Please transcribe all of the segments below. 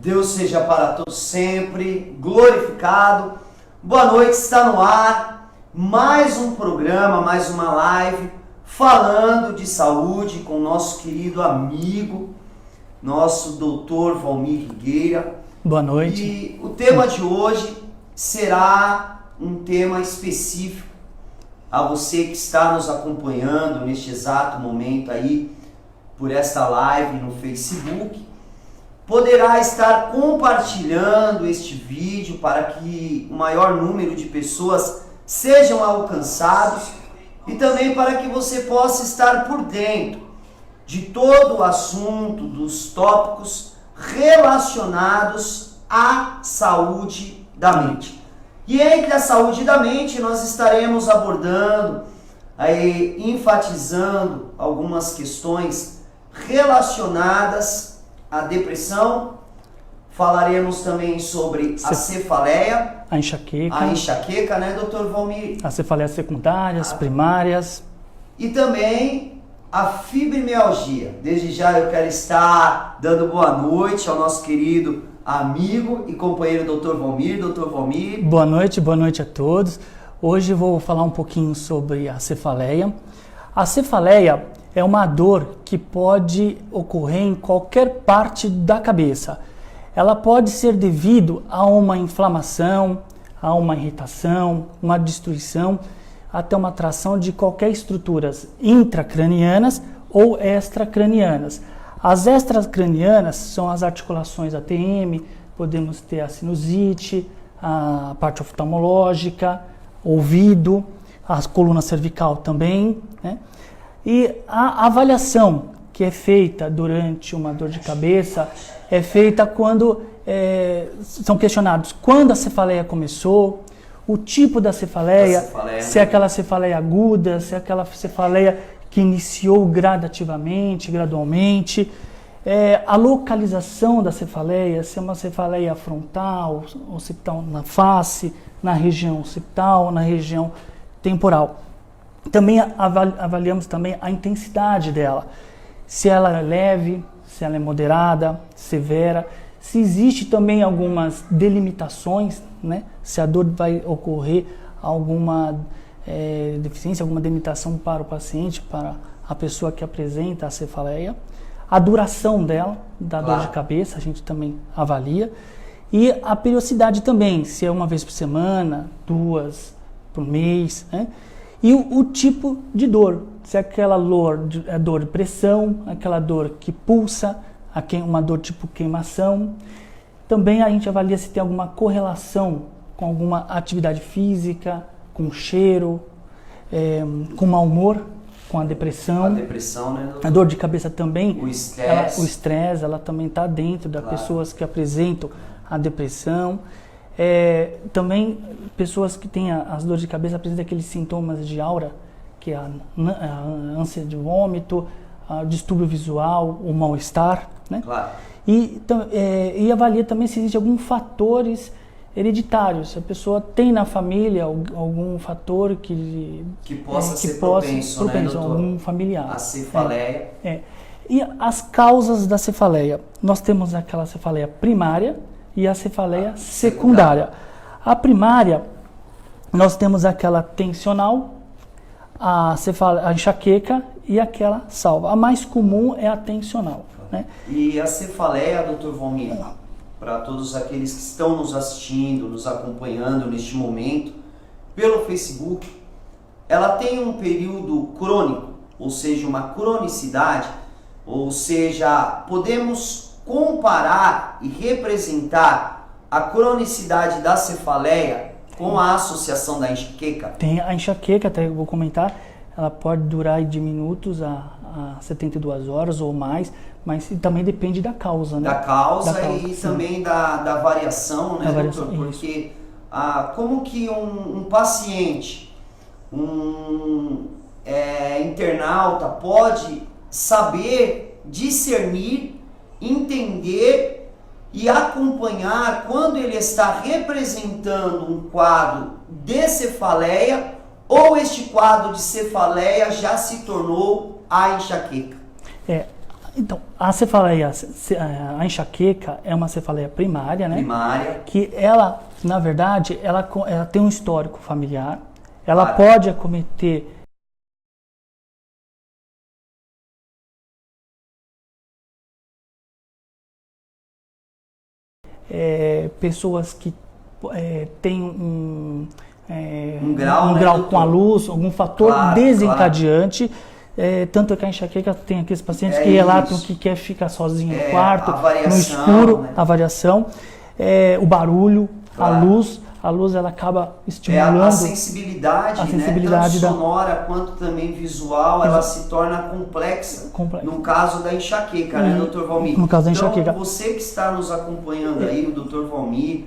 Deus seja para todos sempre glorificado. Boa noite, está no ar mais um programa, mais uma live falando de saúde com o nosso querido amigo, nosso doutor Valmir Rigueira. Boa noite. E o tema de hoje será um tema específico a você que está nos acompanhando neste exato momento aí por esta live no Facebook. Poderá estar compartilhando este vídeo para que o maior número de pessoas sejam alcançados e também para que você possa estar por dentro de todo o assunto, dos tópicos relacionados à saúde da mente. E entre a saúde da mente nós estaremos abordando, enfatizando algumas questões relacionadas à depressão. Falaremos também sobre a cefaleia, a enxaqueca, né, Dr. Valmir? As cefaleias secundárias, primárias. E também a fibromialgia. Desde já eu quero estar dando boa noite ao nosso querido amigo e companheiro Dr. Valmir. Dr. Valmir. Boa noite a todos. Hoje eu vou falar um pouquinho sobre a cefaleia. A cefaleia é uma dor que pode ocorrer em qualquer parte da cabeça. Ela pode ser devido a uma inflamação, a uma irritação, uma destruição, até uma tração de qualquer estruturas intracranianas ou extracranianas. As extracranianas são as articulações ATM, podemos ter a sinusite, a parte oftalmológica, ouvido, a coluna cervical também, né? E a avaliação que é feita durante uma dor de cabeça é feita quando são questionados quando a cefaleia começou, o tipo da cefaleia, se é aquela cefaleia aguda, se é aquela cefaleia que iniciou gradualmente, a localização da cefaleia, se é uma cefaleia frontal, occipital na face, na região occipital, na região temporal. Também avaliamos também a intensidade dela, se ela é leve, se ela é moderada, severa, se existe também algumas delimitações, né? Se a dor vai ocorrer alguma deficiência, alguma delimitação para o paciente, para a pessoa que apresenta a cefaleia, a duração dela, da dor de cabeça, a gente também avalia, e a periodicidade também, se é uma vez por semana, 2 por mês, né? E o tipo de dor, se é aquela dor de pressão, aquela dor que pulsa, uma dor tipo queimação. Também a gente avalia se tem alguma correlação com alguma atividade física, com cheiro, com mau humor, com a depressão. A depressão, né, doutor? A dor de cabeça também. O estresse. Ela também está dentro das pessoas que apresentam a depressão. Também pessoas que têm as dores de cabeça apresentam aqueles sintomas de aura, que é a ânsia de vômito, o distúrbio visual, o mal-estar, né? Claro. E avalia também se existem alguns fatores hereditários, se a pessoa tem na família algum fator que possa ser propenso, né, doutor? Algum familiar. A cefaleia. E as causas da cefaleia, nós temos aquela cefaleia primária e a cefaleia secundária. A primária, nós temos aquela tensional, a enxaqueca e aquela salva. A mais comum é a tensional, né? E a cefaleia, Dr. Valmir, para todos aqueles que estão nos assistindo, nos acompanhando neste momento pelo Facebook, ela tem um período crônico, ou seja, uma cronicidade, ou seja, podemos comparar e representar a cronicidade da cefaleia com a associação da enxaqueca? Tem a enxaqueca, até eu vou comentar, ela pode durar de minutos a 72 horas ou mais, mas também depende da causa, né? Da causa e sim, também da variação, né, doutor? Porque como que um paciente, internauta pode saber discernir, entender e acompanhar quando ele está representando um quadro de cefaleia ou este quadro de cefaleia já se tornou a enxaqueca? Então, a cefaleia, a enxaqueca é uma cefaleia primária, né? Primária. Que ela, na verdade, ela tem um histórico familiar. Ela Claro. pode acometer pessoas que têm um grau com a luz, algum fator Claro, desencadeante. Tanto que a enxaqueca tem aqueles pacientes que relatam que quer ficar sozinho no quarto, no escuro, né? a variação, o barulho, Claro. a luz ela acaba estimulando A sensibilidade, né? Tanto sonora quanto também visual, ela se torna complexa. No caso da enxaqueca, né, Dr. Valmir? No caso da enxaqueca. Então, você que está nos acompanhando aí, o Dr. Valmir,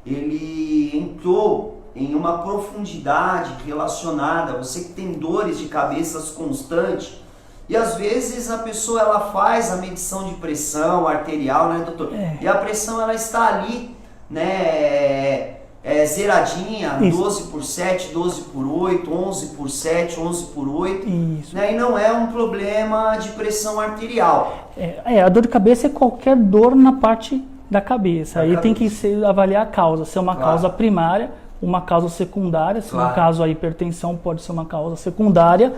ele entrou em uma profundidade relacionada, você que tem dores de cabeças constantes, e às vezes a pessoa ela faz a medição de pressão arterial, né, doutor? E a pressão ela está ali, né, zeradinha, Isso. 12 por 7, 12 por 8, 11 por 7, 11 por 8, Isso. né, e não é um problema de pressão arterial. A dor de cabeça é qualquer dor na parte da cabeça. Aí tem que avaliar a causa, se é uma causa primária, uma causa secundária, se no caso a hipertensão pode ser uma causa secundária.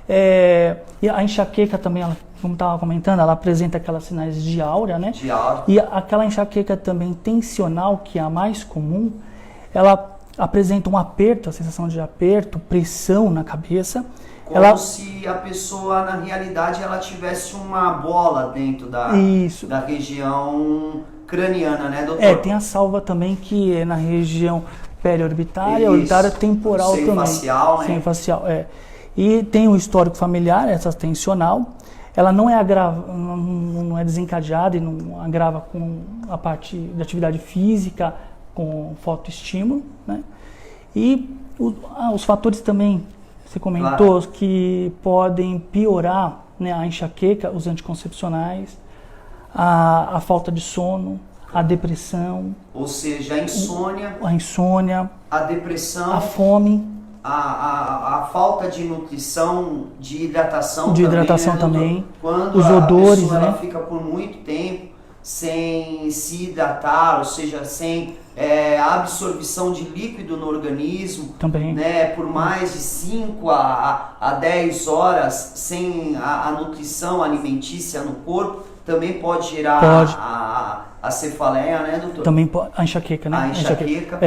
E a enxaqueca também, ela, como estava comentando, ela apresenta aquelas sinais de áurea, né? De áurea. E aquela enxaqueca também tensional, que é a mais comum, ela apresenta um aperto, a sensação de aperto, pressão na cabeça. Como se a pessoa, na realidade, ela tivesse uma bola dentro da região craniana, né, doutor? Tem a salva também, que é na região periorbitária, orbitária temporal também. Semifacial, né? Semifacial, E tem o histórico familiar, essa tensional. Ela não é não é desencadeada e não agrava com a parte de atividade física, com fotoestímulo, né? E os fatores também, você comentou, que podem piorar, né, a enxaqueca, os anticoncepcionais, a falta de sono, a depressão. Ou seja, a insônia, a depressão, a fome, a falta de nutrição, de hidratação também, quando os odores, pessoa, né? ela fica por muito tempo sem se hidratar, ou seja, sem a absorção de líquido no organismo, também, né, por mais de 5 a 10 horas sem a nutrição alimentícia no corpo, também pode gerar a cefaleia, né, doutor? Também a enxaqueca, né? A enxaqueca.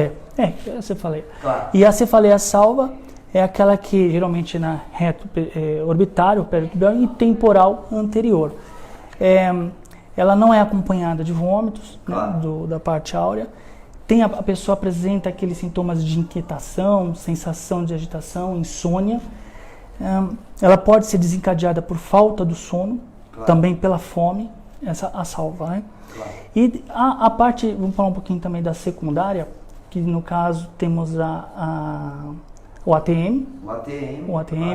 A cefaleia. Claro. E a cefaleia salva é aquela que geralmente na reto orbitário, periorbitário e temporal anterior. Ela não é acompanhada de vômitos, né, da parte áurea. A pessoa apresenta aqueles sintomas de inquietação, sensação de agitação, insônia. Ela pode ser desencadeada por falta do sono, também pela fome, a salva, né? E a parte, vamos falar um pouquinho também da secundária, que no caso temos o ATM,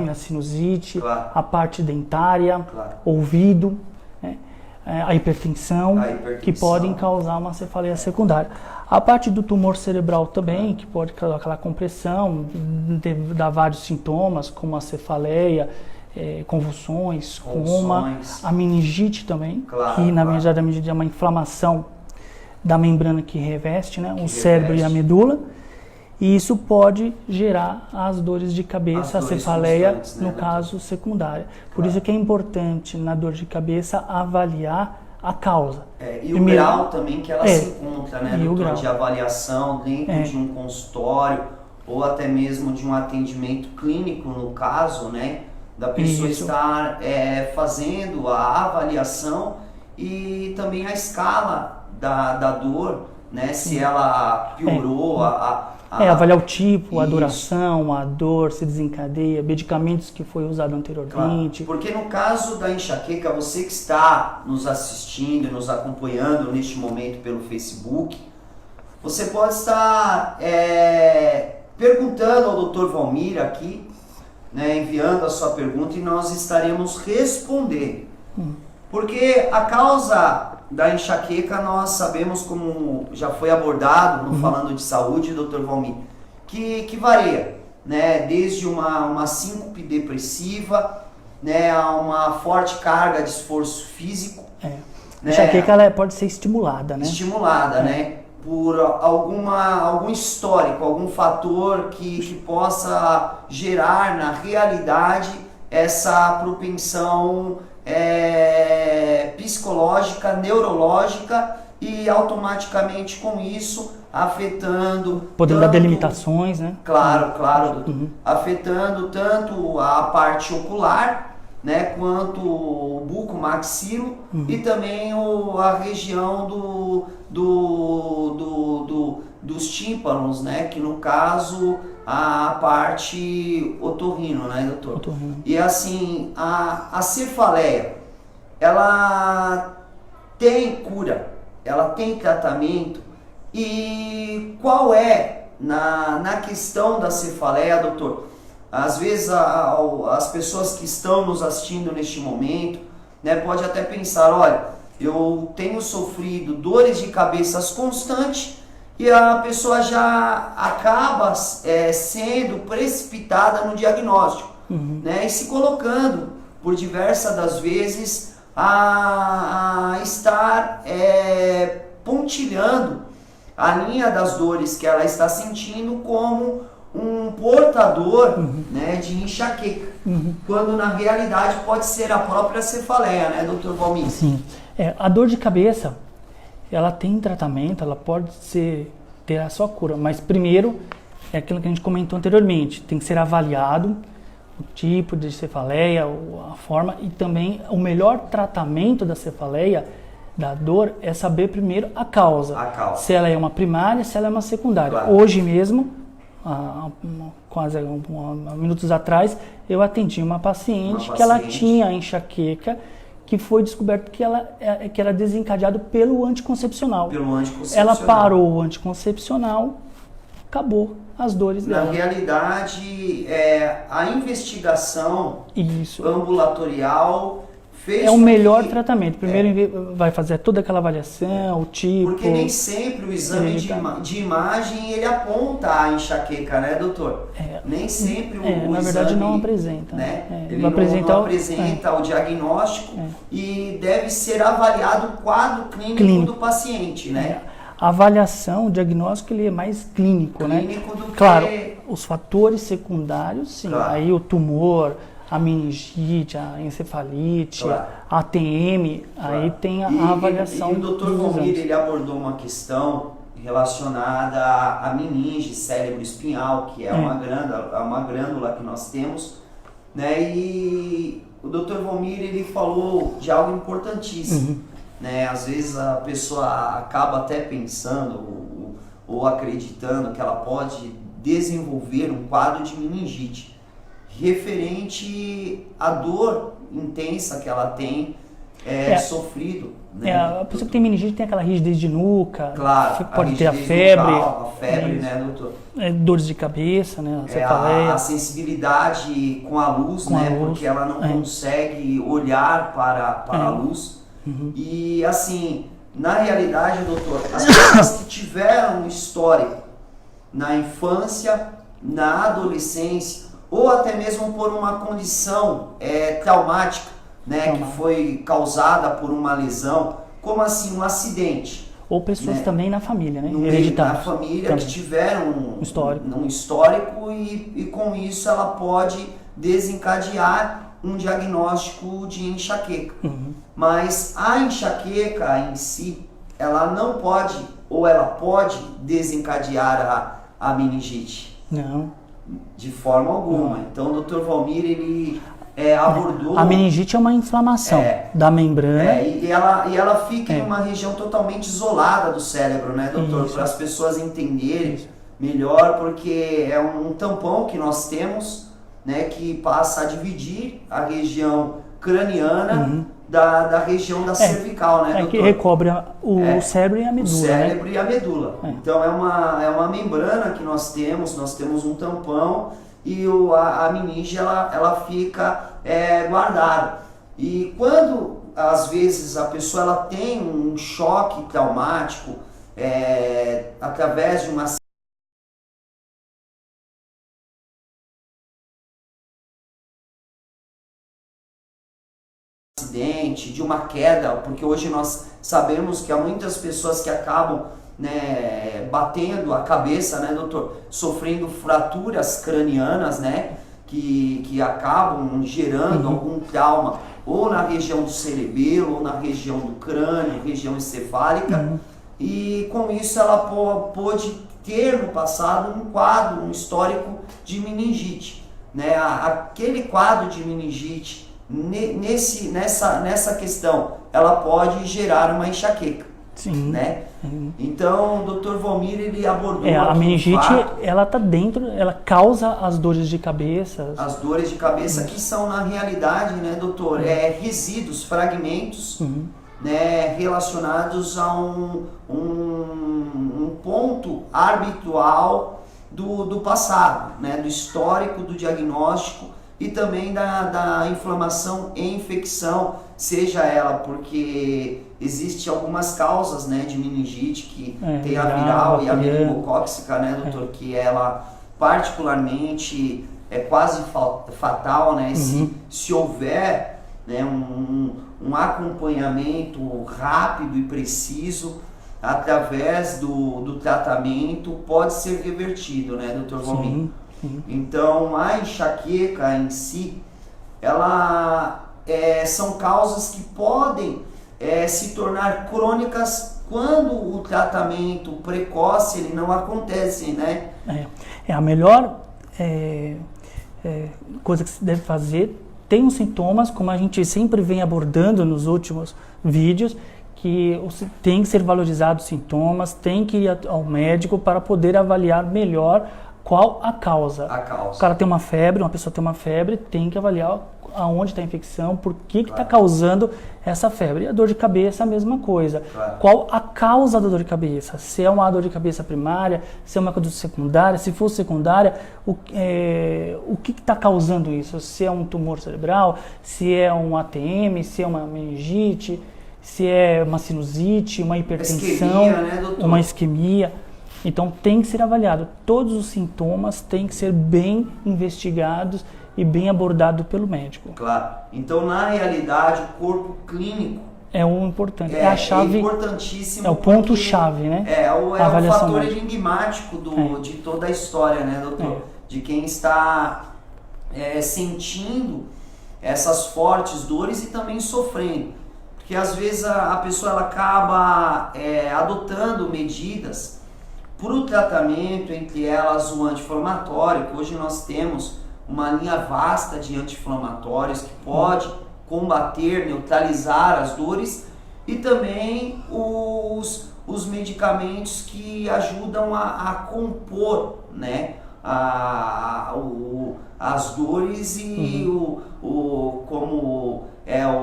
a sinusite, a parte dentária, ouvido, né? A hipertensão, que podem causar uma cefaleia secundária. A parte do tumor cerebral também, que pode causar aquela compressão, dar vários sintomas, como a cefaleia, convulsões, coma, a meningite também, que na verdade a meningite é uma inflamação da membrana que reveste, né, o cérebro e a medula, e isso pode gerar as dores de cabeça, a cefaleia, no caso secundária. Por isso que é importante na dor de cabeça avaliar a causa. E o grau também que ela se encontra, né, doutor, de avaliação dentro de um consultório ou até mesmo de um atendimento clínico, no caso, né, da pessoa estar fazendo a avaliação e também a escala da dor, né, se ela piorou, avaliar o tipo, a duração, a dor, se desencadeia, medicamentos que foi usado anteriormente. Porque no caso da enxaqueca, você que está nos assistindo, nos acompanhando neste momento pelo Facebook, você pode estar perguntando ao Dr. Valmir aqui, né, enviando a sua pergunta, e nós estaremos respondendo. Porque a causa da enxaqueca nós sabemos, como já foi abordado no Falando de Saúde, Dr. Valmir, que varia, né, desde uma síncope depressiva né, a uma forte carga de esforço físico. A né, enxaqueca ela pode ser estimulada, né? Estimulada, né? Por algum histórico, algum fator que possa gerar na realidade essa propensão psicológica, neurológica e automaticamente com isso afetando... Podendo dar delimitações, né? Claro, doutor. Afetando tanto a parte ocular, né, quanto o buco-maxilo e também a região dos tímpanos, né, que no caso a parte otorrino, né, doutor? Otorrino. E assim, a cefaleia, ela tem cura, ela tem tratamento. E qual é, na questão da cefaleia, doutor? Às vezes as pessoas que estão nos assistindo neste momento, né, pode até pensar, olha, eu tenho sofrido dores de cabeças constantes e a pessoa já acaba sendo precipitada no diagnóstico, né, e se colocando por diversas das vezes a estar pontilhando a linha das dores que ela está sentindo como um portador, né, de enxaqueca, quando na realidade pode ser a própria cefaleia, né, doutor Valmir? Sim. A dor de cabeça, ela tem tratamento, ela pode ter a sua cura, mas primeiro é aquilo que a gente comentou anteriormente, tem que ser avaliado o tipo de cefaleia, a forma, e também o melhor tratamento da cefaleia, da dor, é saber primeiro a causa. Se ela é uma primária, se ela é uma secundária. Claro. Hoje mesmo, quase minutos atrás, eu atendi uma paciente que ela tinha enxaqueca, que foi descoberto que era desencadeado pelo anticoncepcional. Ela parou o anticoncepcional, acabou as dores dela. Na realidade, a investigação ambulatorial fez o melhor tratamento. Primeiro vai fazer toda aquela avaliação, o tipo... Porque nem sempre o exame de imagem ele aponta a enxaqueca, né, doutor? Nem sempre o exame... Na verdade não apresenta. Né? Ele não apresenta o diagnóstico e deve ser avaliado o quadro clínico do paciente, né? A avaliação, o diagnóstico, ele é mais clínico, né? Claro, os fatores secundários, sim. Claro. Aí o tumor, a meningite, a encefalite, a ATM, aí tem a avaliação. E o doutor Valmir, ele abordou uma questão relacionada à meninge cérebro-espinhal, que é uma glândula que nós temos, né? E o doutor Valmir, ele falou de algo importantíssimo, né? Às vezes a pessoa acaba até pensando ou acreditando que ela pode desenvolver um quadro de meningite referente à dor intensa que ela tem sofrido. Né? A pessoa que tem meningite tem aquela rigidez de nuca, claro, pode ter a febre, né, doutor? Dores de cabeça, né, a cefaleia. A sensibilidade com a luz, porque ela não consegue olhar para a luz. E assim, na realidade, doutor, as pessoas que tiveram história na infância, na adolescência, ou até mesmo por uma condição traumática, né, que foi causada por uma lesão, como assim, um acidente. Ou pessoas também na família, né? Na família também, que tiveram um histórico e com isso ela pode desencadear um diagnóstico de enxaqueca. Mas a enxaqueca em si, ela não pode, ou ela pode desencadear a meningite. Não. De forma alguma. Então o Dr. Valmir, ele abordou... A meningite é uma inflamação da membrana. E ela fica em uma região totalmente isolada do cérebro, né, doutor? Para as pessoas entenderem melhor, porque é um tampão que nós temos, né, que passa a dividir a região craniana da região da cervical, né, doutor? Que recobre o cérebro e a medula. O cérebro e a medula. Então é uma membrana que nós temos um tampão e a meninge ela fica guardada. E quando às vezes a pessoa ela tem um choque traumático através de uma acidente, de uma queda, porque hoje nós sabemos que há muitas pessoas que acabam, né, batendo a cabeça, né, doutor, sofrendo fraturas cranianas, né, que acabam gerando algum trauma ou na região do cerebelo, ou na região do crânio, região encefálica, e com isso ela pôde ter no passado um quadro, um histórico de meningite, né? Aquele quadro de meningite, nessa questão, ela pode gerar uma enxaqueca. Sim. Né? Então, o Dr. Valmir, ele abordou a meningite, ela tá dentro, ela causa as dores de cabeça. As dores de cabeça que são, na realidade, né, doutor, resíduos, fragmentos, né, relacionados a um ponto arbitral do passado, né, do histórico, do diagnóstico e também da inflamação e infecção, seja ela porque existe algumas causas, né, de meningite, que tem a viral e a meningocócica, né, doutor, que ela particularmente é quase fatal, né, se houver, né, um acompanhamento rápido e preciso através do tratamento, pode ser revertido, né, doutor Valmir? Então, a enxaqueca em si, ela são causas que podem se tornar crônicas quando o tratamento precoce ele não acontece, né? A melhor coisa que se deve fazer, tem os sintomas, como a gente sempre vem abordando nos últimos vídeos, que tem que ser valorizados os sintomas, tem que ir ao médico para poder avaliar melhor qual a causa. O cara tem uma febre, uma pessoa tem uma febre, tem que avaliar aonde está a infecção, por que está causando essa febre. E a dor de cabeça, a mesma coisa. Qual a causa da dor de cabeça? Se é uma dor de cabeça primária, se é uma dor secundária, se for secundária, o que está causando isso? Se é um tumor cerebral, se é um ATM, se é uma meningite, se é uma sinusite, uma hipertensão, uma isquemia. Então tem que ser avaliado. Todos os sintomas têm que ser bem investigados e bem abordados pelo médico. Claro. Então, na realidade, o corpo clínico é o importante. É a chave. É importantíssimo. É o ponto-chave, né? É o fator enigmático de toda a história, né, doutor? De quem está sentindo essas fortes dores e também sofrendo. Porque às vezes a pessoa ela acaba adotando medidas para o tratamento, entre elas o anti-inflamatório, que hoje nós temos uma linha vasta de anti-inflamatórios que pode combater, neutralizar as dores, e também os medicamentos que ajudam a compor, né, as dores e como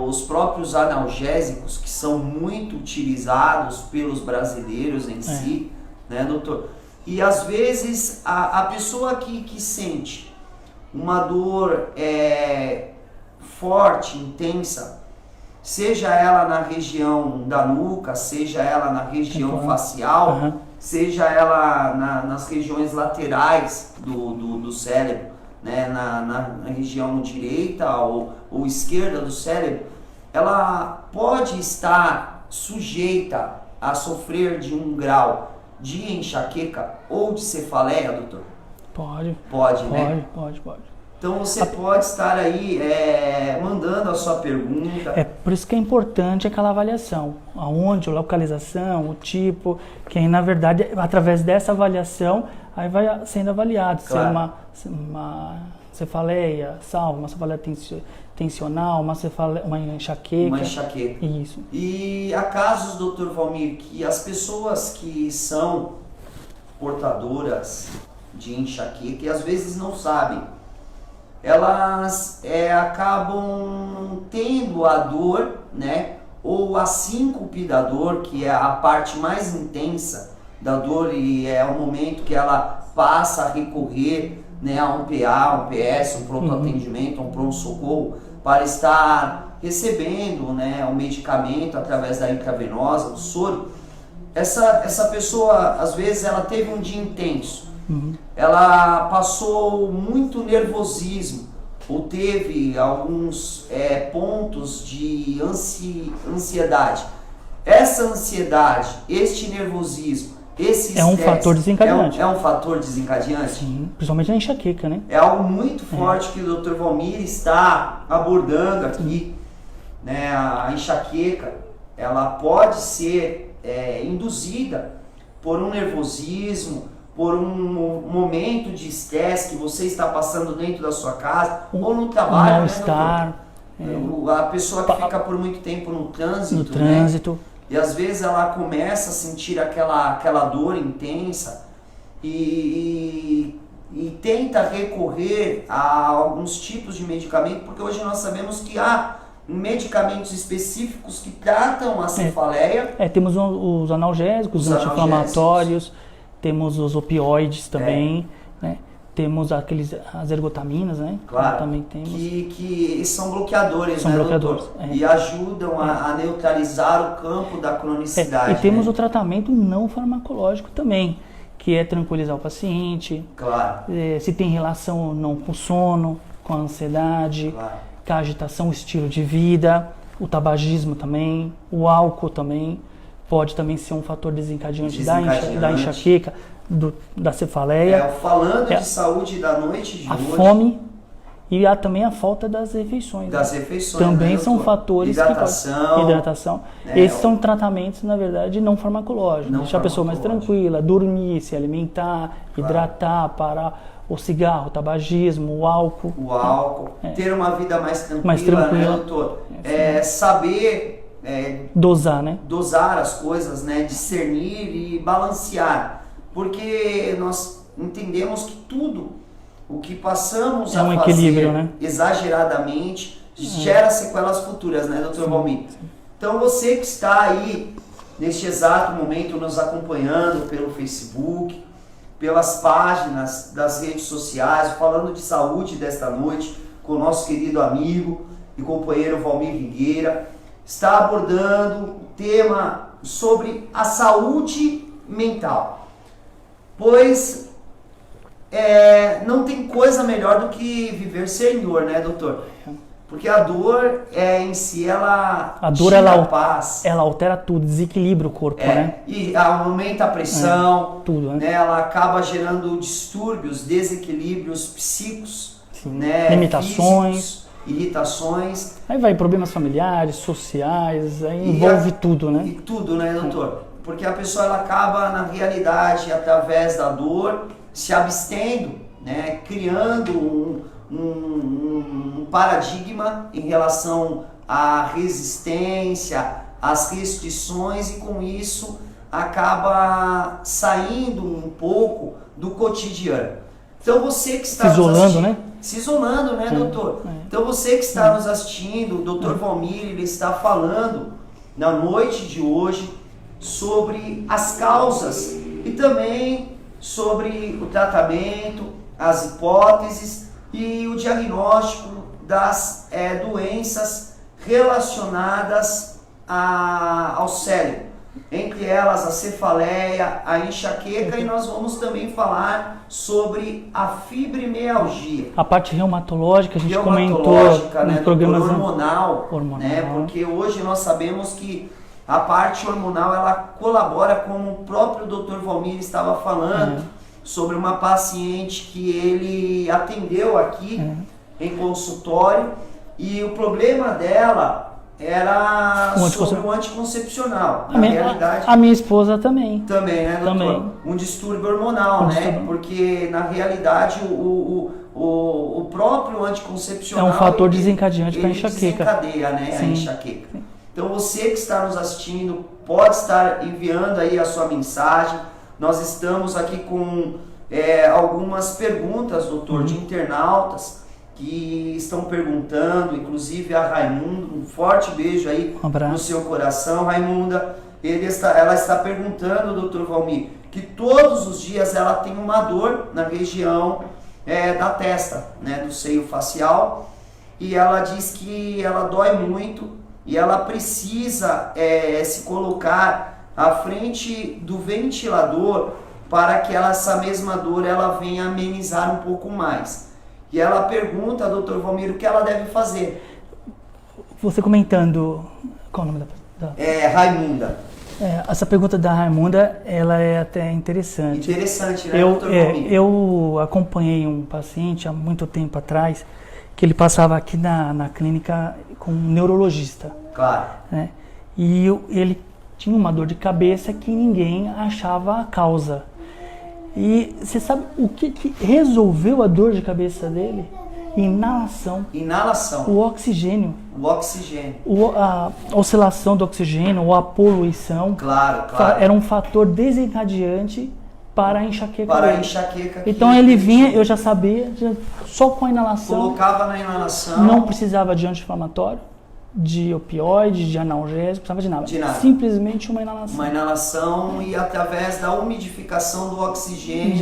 os próprios analgésicos, que são muito utilizados pelos brasileiros em si, né, doutor? E às vezes a pessoa que sente uma dor forte, intensa, seja ela na região da nuca, seja ela na região facial, seja ela nas regiões laterais do cérebro, né, na região direita ou esquerda do cérebro, ela pode estar sujeita a sofrer de um grau de enxaqueca ou de cefaleia, doutor? Pode, né? Pode. Então você pode estar aí mandando a sua pergunta. Por isso que é importante aquela avaliação. Aonde, a localização, o tipo, que aí, na verdade, através dessa avaliação, aí vai sendo avaliado. Se é uma cefaleia, uma cefaleia tensional, uma enxaqueca. Uma enxaqueca. Isso. E há casos, doutor Valmir, que as pessoas que são portadoras de enxaqueca, e às vezes não sabem, elas acabam tendo a dor, né, ou a síncope da dor, que é a parte mais intensa da dor, e é o momento que ela passa a recorrer, né, a um PA, um PS, um pronto atendimento, um pronto-socorro, para estar recebendo, né, o medicamento através da intravenosa, do soro. Essa pessoa, às vezes, ela teve um dia intenso, ela passou muito nervosismo, ou teve alguns pontos de ansiedade. Essa ansiedade, este nervosismo, esse É um estresse, fator desencadeante. É um fator desencadeante? Sim, principalmente na enxaqueca, né? É algo muito forte que o Dr. Valmir está abordando aqui, né? A enxaqueca, ela pode ser induzida por um nervosismo, por um momento de estresse que você está passando dentro da sua casa ou no trabalho, um mal-estar. A pessoa que fica por muito tempo no trânsito, No trânsito. Né? E às vezes ela começa a sentir aquela dor intensa e tenta recorrer a alguns tipos de medicamento, porque hoje nós sabemos que há medicamentos específicos que tratam a cefaleia. Temos os analgésicos, os anti-inflamatórios, temos os opioides também, né? Temos as ergotaminas, né? Claro, também temos. Que são bloqueadores, são né, bloqueadores, doutor? E ajudam a neutralizar o campo da cronicidade. E temos o tratamento não farmacológico também, que é tranquilizar o paciente. Claro. Se tem relação ou não com o sono, com a ansiedade, com a agitação, o estilo de vida, o tabagismo também, o álcool também pode também ser um fator desencadeante. Da enxaqueca, da cefaleia. Falando de saúde da noite de hoje. A fome e também a falta das refeições. Das refeições. Também né, são fatores hidratação. Esses são tratamentos, na verdade, não farmacológicos. Deixar a pessoa mais tranquila, dormir, se alimentar, hidratar, parar o cigarro, o tabagismo, o álcool. O álcool. Ter uma vida mais tranquila. Né, doutor? Saber dosar, né? Dosar as coisas, né? Discernir e balancear. Porque nós entendemos que tudo o que passamos a fazer equilíbrio, né? Exageradamente gera sequelas futuras, né, Dr. Valmir? Então você que está aí neste exato momento nos acompanhando pelo Facebook, pelas páginas das redes sociais, falando de saúde desta noite com o nosso querido amigo e companheiro Valmir Vigueira, está abordando o tema sobre a saúde mental. Pois não tem coisa melhor do que viver sem dor, né, doutor? Porque a dor em si, ela tira a paz. Ela altera tudo, desequilibra o corpo, né? E aumenta a pressão, tudo, né? Ela acaba gerando distúrbios, desequilíbrios psíquicos, né? Limitações. Físicos, irritações. Aí vai problemas familiares, sociais, aí envolve tudo, né? E tudo, né, doutor? Porque a pessoa ela acaba, na realidade, através da dor, se abstendo, né, criando um paradigma em relação à resistência, às restrições, e com isso acaba saindo um pouco do cotidiano. Então você que está se isolando, né? Se isolando, né, doutor? Então você que está nos assistindo, o doutor Valmir, ele está falando na noite de hoje sobre as causas e também sobre o tratamento, as hipóteses e o diagnóstico das doenças relacionadas ao cérebro, entre elas a cefaleia, a enxaqueca, e nós vamos também falar sobre a fibromialgia. A parte reumatológica, a gente comentou né, no programa hormonal, né, porque hoje nós sabemos que a parte hormonal, ela colabora, como o próprio Dr. Valmir estava falando, sobre uma paciente que ele atendeu aqui em consultório, e o problema dela era sobre o anticoncepcional. Na realidade, a minha esposa também. Também, né, doutor? Também. Um distúrbio hormonal, né? Porque, na realidade, o próprio anticoncepcional... É um fator desencadeante para a enxaqueca. Desencadeia, né, a enxaqueca. Então você que está nos assistindo pode estar enviando aí a sua mensagem. Nós estamos aqui com algumas perguntas, doutor, de internautas que estão perguntando, inclusive a Raimunda, um forte beijo aí no seu coração, Raimunda. Ela está perguntando, doutor Valmir, que todos os dias ela tem uma dor na região da testa, né, do seio facial, e ela diz que ela dói muito e ela precisa se colocar à frente do ventilador para que essa mesma dor ela venha amenizar um pouco mais. E ela pergunta, doutor Valmir, o que ela deve fazer. Você comentando... Qual o nome da... Raimunda. Essa pergunta da Raimunda, ela é até interessante. Interessante, né, doutor Valmir? Eu acompanhei um paciente há muito tempo atrás, que ele passava aqui na clínica com um neurologista. Claro. Né? E ele tinha uma dor de cabeça que ninguém achava a causa. E você sabe o que resolveu a dor de cabeça dele? Inalação. Inalação. O oxigênio. O oxigênio. A oscilação do oxigênio ou a poluição. Claro. Era um fator desencadeante para a enxaqueca Para dele. a enxaqueca. Então ele vinha, eu já sabia, só com a inalação. Colocava na inalação. Não precisava de anti-inflamatório, de opioide, de analgésico, não precisava de nada. De nada. Simplesmente uma inalação. Uma inalação e através da umidificação do oxigênio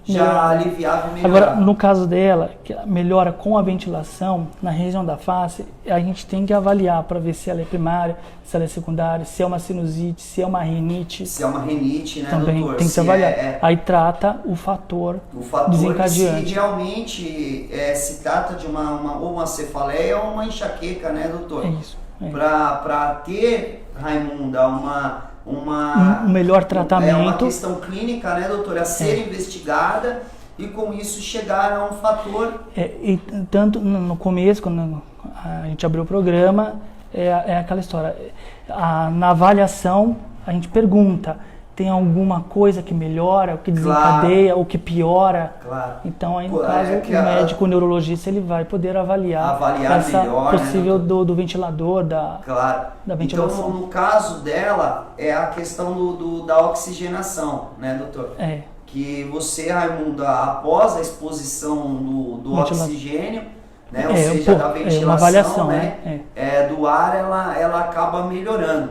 já aliviava e melhorava. Agora, no caso dela, que melhora com a ventilação na região da face, a gente tem que avaliar para ver se ela é primária, se ela é secundária, se é uma sinusite, se é uma rinite. Se é uma rinite, né, também doutor? Tem que se avaliar. Aí trata o fator desencadeante. Se realmente se trata de ou uma cefaleia ou uma enxaqueca, né, doutor? É isso. Para ter, Raimunda, um melhor tratamento. É uma questão clínica, né, doutora? A ser investigada e com isso chegar a um fator. E tanto no começo, quando a gente abriu o programa, é aquela história. Na avaliação, a gente pergunta: tem alguma coisa que melhora, o que desencadeia, o que piora? Claro. Então, aí no caso, o médico, o neurologista, ele vai poder avaliar essa melhor, possível, né, do ventilador, da ventilação. Então, no caso dela, é a questão da oxigenação, né, doutor? Que você, Raimunda, após a exposição do oxigênio, né, ou seja, da ventilação, uma avaliação, né, do ar, ela acaba melhorando.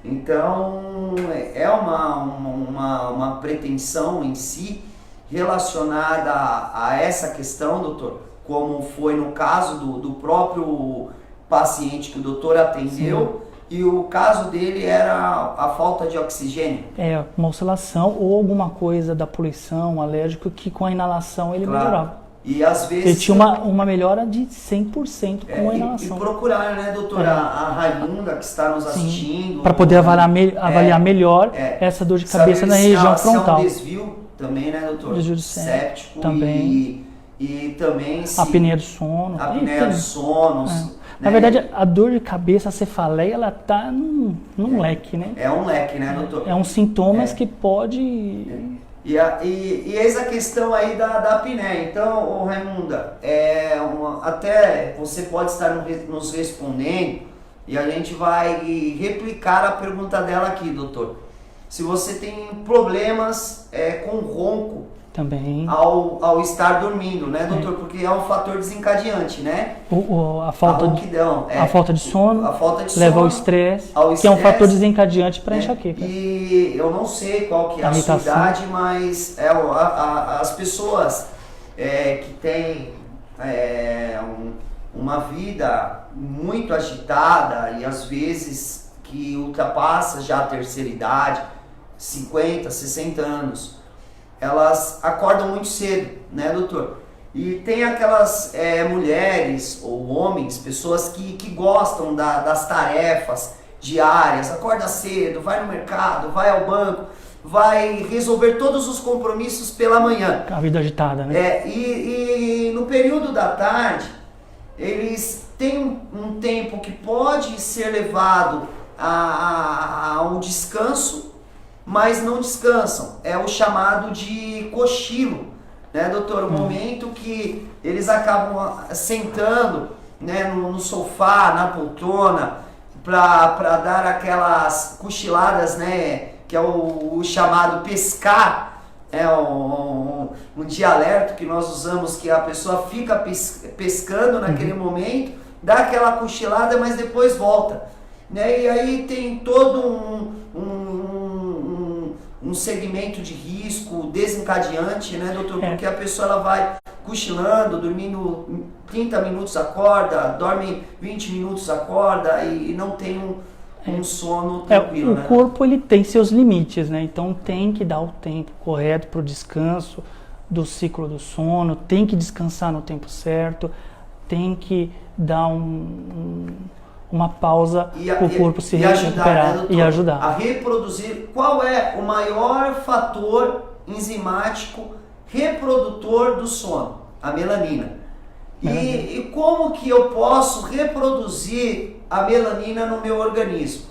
Então, é uma pretensão em si relacionada a essa questão, doutor, como foi no caso do próprio paciente que o doutor atendeu. Sim. E o caso dele era a falta de oxigênio. Uma oscilação ou alguma coisa da poluição, alérgico, que com a inalação ele melhorava. E às vezes... Ele tinha uma melhora de 100% com a inalação. E procurar, né, doutora, a Raimunda que está nos assistindo. Para poder avaliar melhor essa dor de cabeça na região frontal. Se é um desvio também, né, doutor? Desvio séptico também. E também se... apneia do sono. Apneia do sono. Né? Na verdade, a dor de cabeça, a cefaleia, ela está num leque, né? É um leque, né, doutor? É uns sintomas que pode... E eis a questão aí da apneia. Então, Raimunda, até você pode estar nos respondendo e a gente vai replicar a pergunta dela aqui, doutor. Se você tem problemas com ronco também ao estar dormindo, né, doutor? Porque é um fator desencadeante, né? A falta de sono, leva ao estresse, que é um fator desencadeante para enxaqueca. E eu não sei qual que é a sua idade, mas as pessoas que têm uma vida muito agitada e às vezes que ultrapassa já a terceira idade, 50, 60 anos, elas acordam muito cedo, né, doutor? E tem aquelas mulheres ou homens, pessoas que gostam das tarefas diárias, acorda cedo, vai no mercado, vai ao banco, vai resolver todos os compromissos pela manhã. A vida agitada, né? E no período da tarde, eles têm um tempo que pode ser levado ao descanso, mas não descansam. É o chamado de cochilo, né, doutor? O momento que eles acabam sentando, né, no sofá, na poltrona, para dar aquelas cochiladas, né, que é o chamado pescar, um dialeto que nós usamos, que a pessoa fica pescando naquele momento, dá aquela cochilada, mas depois volta, né? E aí tem todo um segmento de risco desencadeante, né, doutor? Porque a pessoa ela vai cochilando, dormindo 30 minutos acorda, dorme 20 minutos acorda e não tem um sono tranquilo, né? O corpo ele tem seus limites, né? Então tem que dar o tempo correto para o descanso do ciclo do sono, tem que descansar no tempo certo, tem que dar uma pausa para o corpo se recuperar, né, e ajudar a reproduzir. Qual é o maior fator enzimático reprodutor do sono? A melanina. E como que eu posso reproduzir a melanina no meu organismo?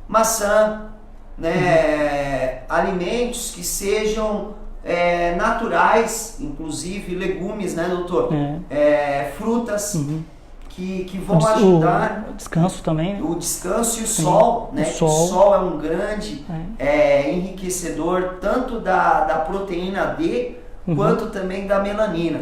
Maçã, né, alimentos que sejam naturais, inclusive legumes, né, doutor? Frutas que vão ajudar. O descanso também. O descanso e o sol, né? O sol é um grande enriquecedor tanto da proteína D quanto também da melanina.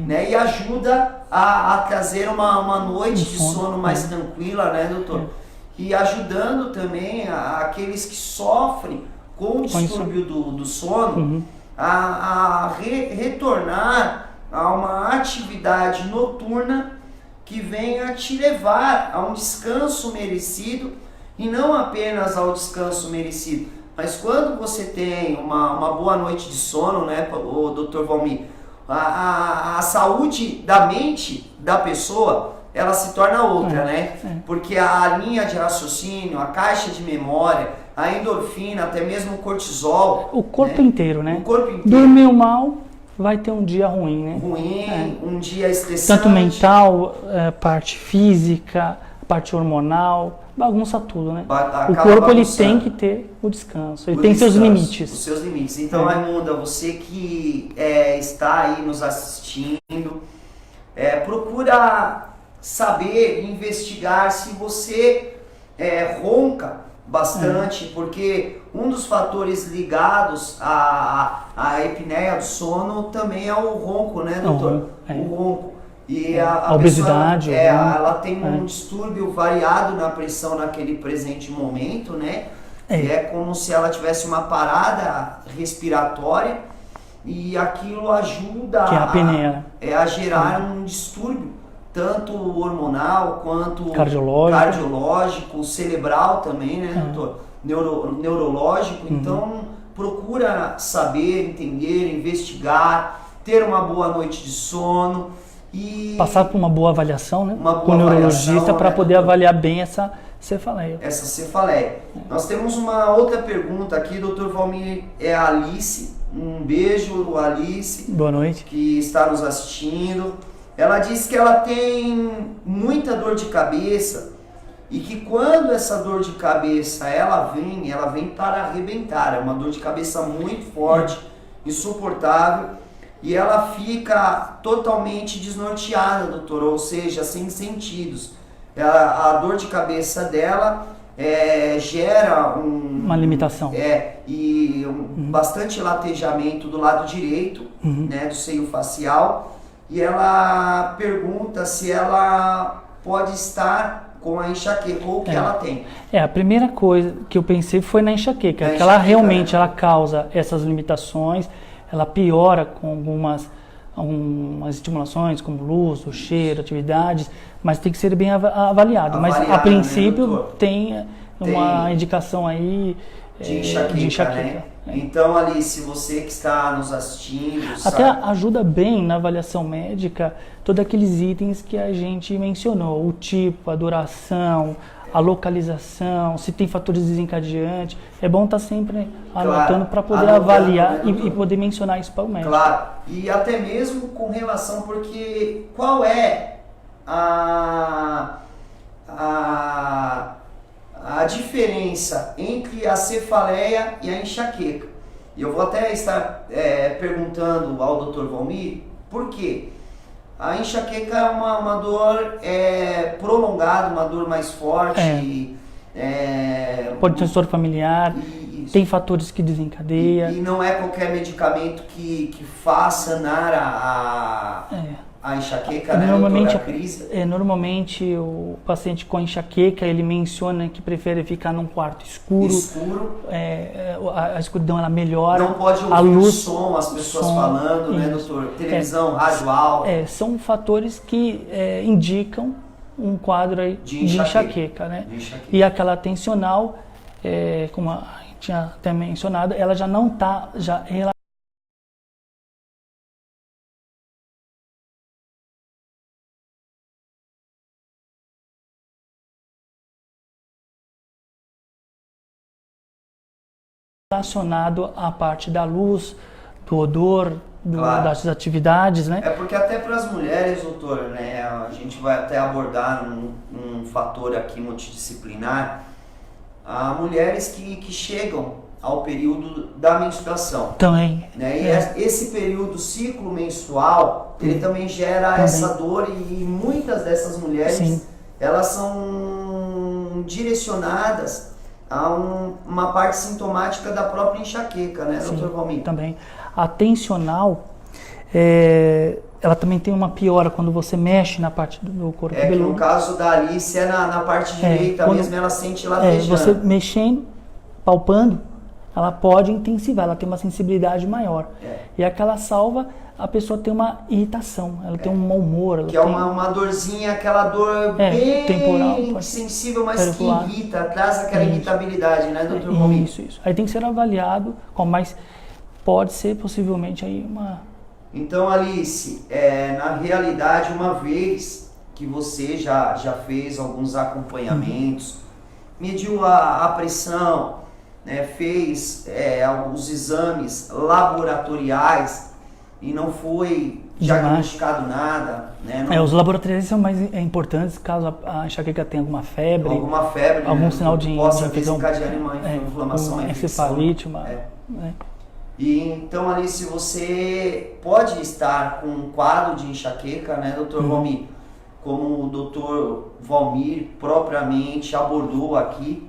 Né? E ajuda a trazer uma noite de sono mais tranquila, né, doutor? E ajudando também aqueles que sofrem com o distúrbio do sono a retornar a uma atividade noturna que venha te levar a um descanso merecido, e não apenas ao descanso merecido, mas quando você tem uma boa noite de sono, né, o Dr. Valmir, a saúde da mente da pessoa, ela se torna outra, né? Porque a linha de raciocínio, a caixa de memória, a endorfina, até mesmo o cortisol... O corpo inteiro, né? O corpo inteiro. Dormiu mal, vai ter um dia ruim, né? Um dia estressante. Tanto mental, parte física, parte hormonal, bagunça tudo, né? O corpo ele tem que ter o descanso, ele tem seus limites. Os seus limites. Então, Raimunda, você que está aí nos assistindo, procura saber, investigar se você ronca bastante, porque um dos fatores ligados à apneia do sono também é o ronco, né, doutor? O ronco. E a obesidade. Pessoa, ela tem um distúrbio variado na pressão naquele presente momento, né? É como se ela tivesse uma parada respiratória, e aquilo ajuda que é a apneia. A gerar um distúrbio, tanto hormonal quanto cardiológico, cerebral também, né, doutor? Neurológico. Então, procura saber, entender, investigar, ter uma boa noite de sono e passar por uma boa avaliação, né? Com o neurologista, para poder avaliar bem essa cefaleia. Essa cefaleia. Nós temos uma outra pergunta aqui, doutor Valmir, é a Alice. Um beijo, Alice. Boa noite. Que está nos assistindo. Ela diz que ela tem muita dor de cabeça e que quando essa dor de cabeça ela vem para arrebentar. É uma dor de cabeça muito forte, insuportável, e ela fica totalmente desnorteada, doutor, ou seja, sem sentidos. A dor de cabeça dela gera uma limitação. Bastante latejamento do lado direito, né, do seio facial. E ela pergunta se ela pode estar com a enxaqueca ou o que ela tem. A primeira coisa que eu pensei foi na enxaqueca, que ela realmente ela causa essas limitações, ela piora com algumas estimulações, como luz, o cheiro, atividades, mas tem que ser bem avaliado. Mas a princípio, né, tem uma indicação aí de enxaqueca. Né? Então, Alice, você que está nos assistindo... Até ajuda bem na avaliação médica todos aqueles itens que a gente mencionou. O tipo, a duração, a localização, se tem fatores desencadeantes. É bom estar sempre anotando para poder avaliar e poder mencionar isso para o médico. Claro, e até mesmo com relação, porque qual é a diferença entre a cefaleia e a enxaqueca? E eu vou até estar perguntando ao Dr. Valmir por quê. A enxaqueca é uma dor prolongada, uma dor mais forte. Pode ter história familiar, tem fatores que desencadeiam. E não é qualquer medicamento que faça sanar a enxaqueca, né, normalmente, doutor, a crise? Normalmente o paciente com enxaqueca, ele menciona que prefere ficar num quarto escuro. A escuridão ela melhora. Não pode ouvir a luz, o som, as pessoas falando, né, doutor? Televisão, rádio alto. São fatores que indicam um quadro aí de enxaqueca, né? E aquela tensional, como a gente tinha até mencionado, ela já não está relacionado à parte da luz, do odor, Claro. das atividades, né? É porque até para as mulheres, doutor, né, a gente vai até abordar um fator aqui multidisciplinar, há mulheres que chegam ao período da menstruação. Também. Né? E esse período, ciclo menstrual, ele também gera essa dor e muitas dessas mulheres, Sim. elas são direcionadas a uma parte sintomática da própria enxaqueca, né, doutor Valmir? Também. A tensional, ela também tem uma piora quando você mexe na parte do couro É que cabeludo. no caso da Alice, na parte direita quando- mesmo, ela sente latejando. Você mexendo, palpando, ela pode intensivar, ela tem uma sensibilidade maior. E aquela salva, a pessoa tem uma irritação, ela tem um mau humor. Ela Que é tem... uma dorzinha, aquela dor bem temporal, pode- sensível, mas que periférico. irrita, traz aquela Isso. irritabilidade, né, doutor Valmir? Isso. Aí tem que ser avaliado, mas pode ser possivelmente aí uma... Então, Alice, na realidade, uma vez que você já fez alguns acompanhamentos, mediu a pressão, né, fez alguns exames laboratoriais e não foi diagnosticado nada, né? Os laboratórios são mais importantes caso a enxaqueca tenha alguma febre, algum né, sinal de possa infecção, desencadear uma inflamação, uma infecção. encefalite, E então, Alice, você pode estar com um quadro de enxaqueca, né, doutor Valmir? Como o doutor Valmir propriamente abordou aqui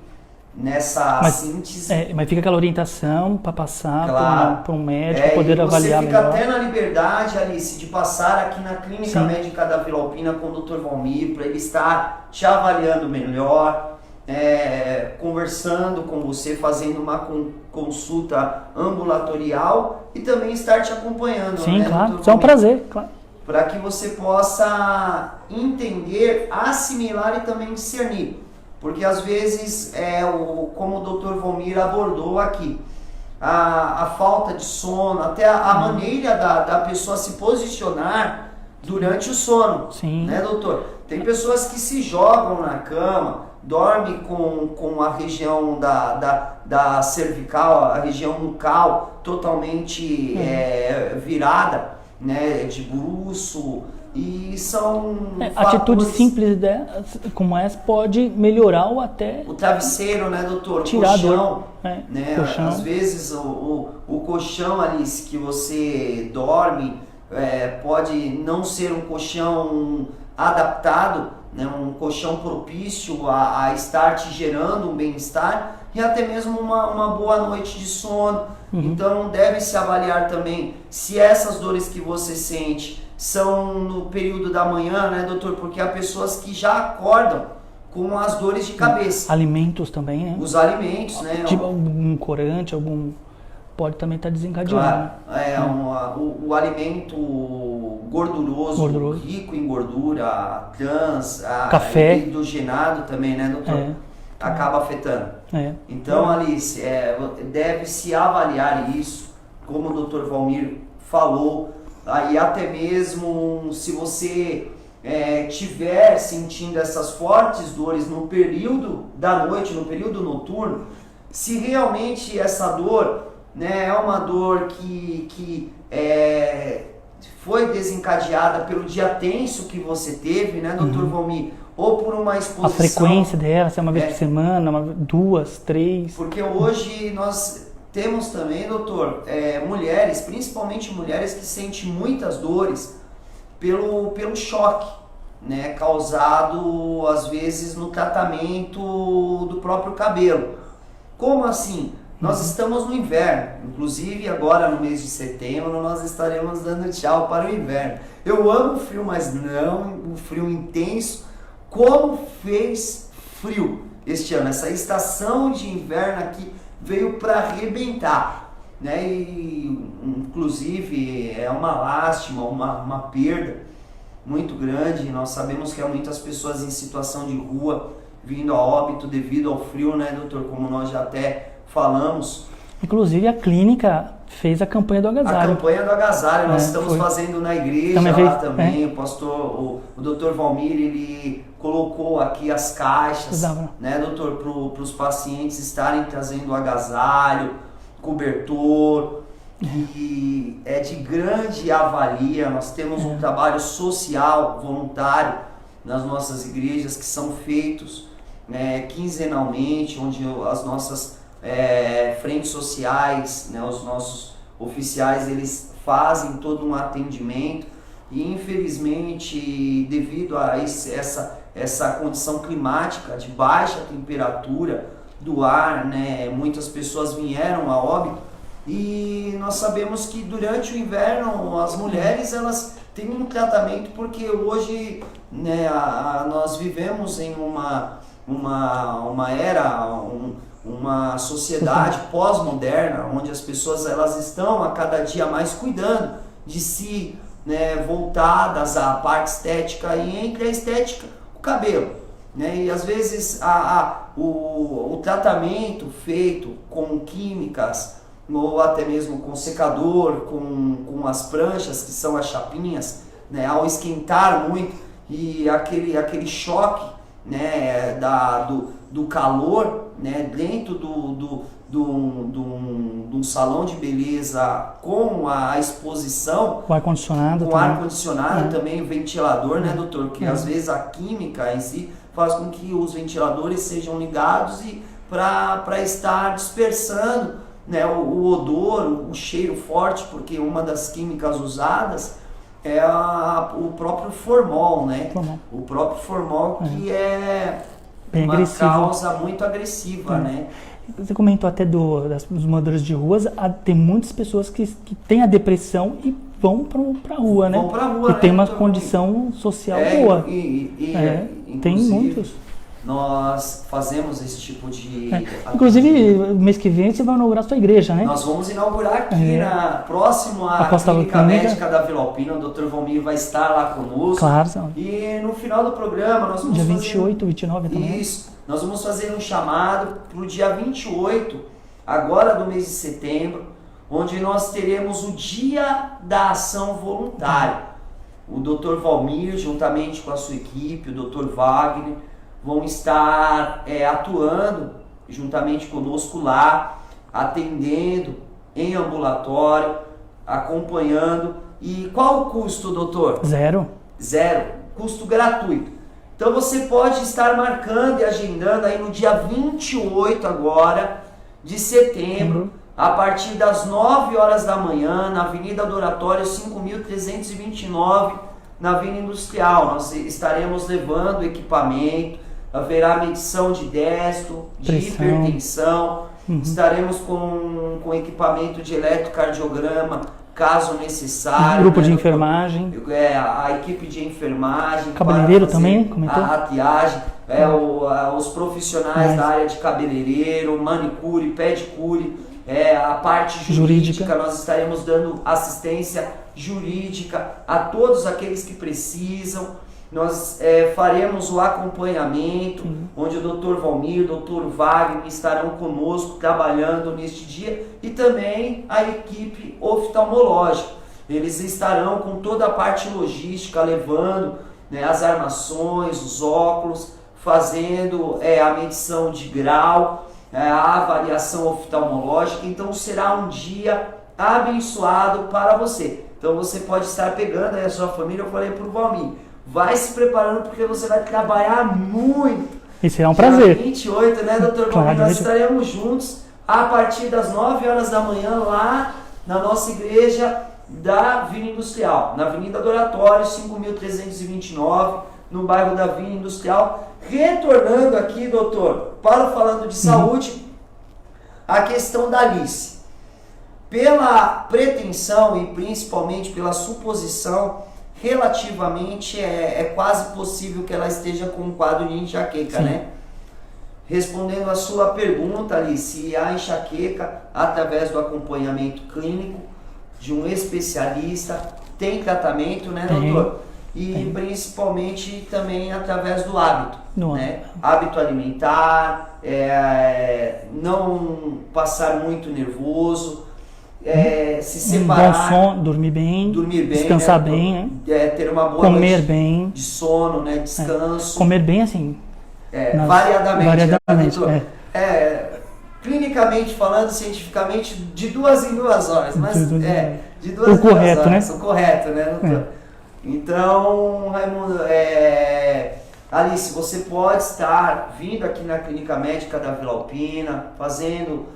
nessa síntese. Mas fica aquela orientação para passar para um médico e poder avaliar melhor. Você fica até na liberdade, Alice, de passar aqui na Clínica Médica da Vila Alpina com o doutor Valmir, para ele estar te avaliando melhor, conversando com você, fazendo uma consulta ambulatorial e também estar te acompanhando. Sim, né, claro, doutor isso é um Valmir? prazer, claro. Para que você possa entender, assimilar e também discernir. Porque às vezes, como o Dr. Valmir abordou aqui, a falta de sono, até a maneira da pessoa se posicionar durante o sono. Sim. Né, doutor? Tem pessoas que se jogam na cama, dormem com a região da cervical, a região nucal totalmente virada, né, de bruço. E são atitudes fatores... simples como essa pode melhorar ou até o travesseiro, né, doutor? tirar o colchão, a dor. né? Colchão. Às vezes o colchão, Alice, que você dorme pode não ser um colchão adaptado, né, um colchão propício a estar te gerando um bem-estar e até mesmo uma boa noite de sono. Então deve se avaliar também se essas dores que você sente são no período da manhã, né, doutor? Porque há pessoas que já acordam com as dores de cabeça. Alimentos também, né? Os alimentos, né? Tipo, algum corante, pode também estar desencadeando. Claro, o alimento gorduroso, rico em gordura, trans, café, hidrogenado também, né, doutor? Acaba afetando. Então, Alice, deve se avaliar isso, como o Dr. Valmir falou. Aí até mesmo se você estiver sentindo essas fortes dores no período da noite, no período noturno, se realmente essa dor, né, é uma dor que foi desencadeada pelo dia tenso que você teve, né, Dr. Valmir? Ou por uma exposição... A frequência dela, se é uma vez por semana, 2, 3... Porque hoje nós... temos também, doutor, mulheres, principalmente mulheres que sentem muitas dores pelo choque, né, causado às vezes no tratamento do próprio cabelo. Como assim? Nós estamos no inverno, inclusive agora no mês de setembro nós estaremos dando tchau para o inverno. Eu amo o frio, mas não o frio intenso, como fez frio este ano. Essa estação de inverno aqui veio para arrebentar, né? E inclusive é uma lástima, uma perda muito grande. Nós sabemos que há muitas pessoas em situação de rua vindo a óbito devido ao frio, né, doutor? Como nós já até falamos. Inclusive a clínica fez a campanha do agasalho. A campanha do agasalho, nós estamos fazendo na igreja também. O pastor, o doutor Valmir, ele colocou aqui as caixas, né, doutor, para os pacientes estarem trazendo o agasalho, cobertor, que é de grande avalia. Nós temos um trabalho social voluntário nas nossas igrejas que são feitos quinzenalmente, onde as nossas frentes sociais, né, os nossos oficiais, eles fazem todo um atendimento. E infelizmente, devido a essa condição climática de baixa temperatura do ar, né, muitas pessoas vieram a óbito, e nós sabemos que durante o inverno as mulheres elas têm um tratamento, porque hoje, né, nós vivemos em uma era, uma sociedade pós-moderna, onde as pessoas elas estão a cada dia mais cuidando de si, né, voltadas à parte estética, e entre a estética, o cabelo, né, e às vezes o tratamento feito com químicas, ou até mesmo com secador, com as pranchas, que são as chapinhas, né, ao esquentar muito, e aquele choque, né, do calor, né, dentro de um salão de beleza, com a exposição, com ar-condicionado, com ar-condicionado também, o ventilador, né, doutor? Porque às vezes a química em si faz com que os ventiladores sejam ligados e para estar dispersando, né, o odor, o cheiro forte, porque uma das químicas usadas é o próprio formol, né? O próprio formol, que é bem uma agressivo. causa muito agressiva, né? Você comentou até dos moradores de ruas, tem muitas pessoas que têm a depressão e vão para a rua, né? Vão para a rua, e né? tem uma condição social boa. Tem muitos. Nós fazemos esse tipo de... Inclusive, mês que vem você vai inaugurar a sua igreja, né? Nós vamos inaugurar aqui, próximo à Clínica Médica da Vila Alpina. O Dr. Valmir vai estar lá conosco. Claro. E no final do programa nós vamos dia 28, 29 também. Isso. Nós vamos fazer um chamado para o dia 28, agora do mês de setembro, onde nós teremos o Dia da Ação Voluntária. O Dr. Valmir, juntamente com a sua equipe, o Dr. Wagner, vão estar atuando juntamente conosco lá, atendendo em ambulatório, acompanhando. E qual o custo, doutor? Zero. Custo gratuito. Então você pode estar marcando e agendando aí no dia 28 agora de setembro, a partir das 9 horas da manhã, na Avenida do Oratório 5.329, na Vila Industrial. Nós estaremos levando equipamento, haverá medição de destro, de hipertensão, estaremos com equipamento de eletrocardiograma, caso necessário. Grupo de enfermagem. A equipe de enfermagem. Cabeleireiro também, comentou? A rateagem, os profissionais da área de cabeleireiro, manicure, pedicure, a parte jurídica. Nós estaremos dando assistência jurídica a todos aqueles que precisam. Nós faremos o acompanhamento, onde o Dr. Valmir, o Dr. Wagner estarão conosco trabalhando neste dia, e também a equipe oftalmológica. Eles estarão com toda a parte logística, levando, né, as armações, os óculos, fazendo a medição de grau, a avaliação oftalmológica. Então será um dia abençoado para você. Então você pode estar pegando aí a sua família. Eu falei para o Valmir, vai se preparando, porque você vai trabalhar muito. E será um prazer. 28, né, doutor Valmir? Nós estaremos juntos a partir das 9 horas da manhã lá na nossa igreja da Vila Industrial, na Avenida do Oratório 5.329, no bairro da Vila Industrial. Retornando aqui, doutor, falando de saúde, a questão da Alice. Pela pretensão e principalmente pela suposição, relativamente é quase possível que ela esteja com um quadro de enxaqueca, né? Respondendo a sua pergunta, Alice, a enxaqueca, através do acompanhamento clínico de um especialista, tem tratamento, né, doutor? E principalmente também através do hábito, né? Hábito alimentar, não passar muito nervoso, se separar, bom sono, dormir bem, descansar, né, bem, ter uma boa comer noite bem, de sono, né, descanso, comer bem assim, variadamente, variadamente, clinicamente falando, cientificamente, de 2 em 2 horas. Mas de 2 em 2 correto, horas. Né? O correto, né, doutor? Então, Raimundo, Alice, você pode estar vindo aqui na Clínica Médica da Vila Alpina, fazendo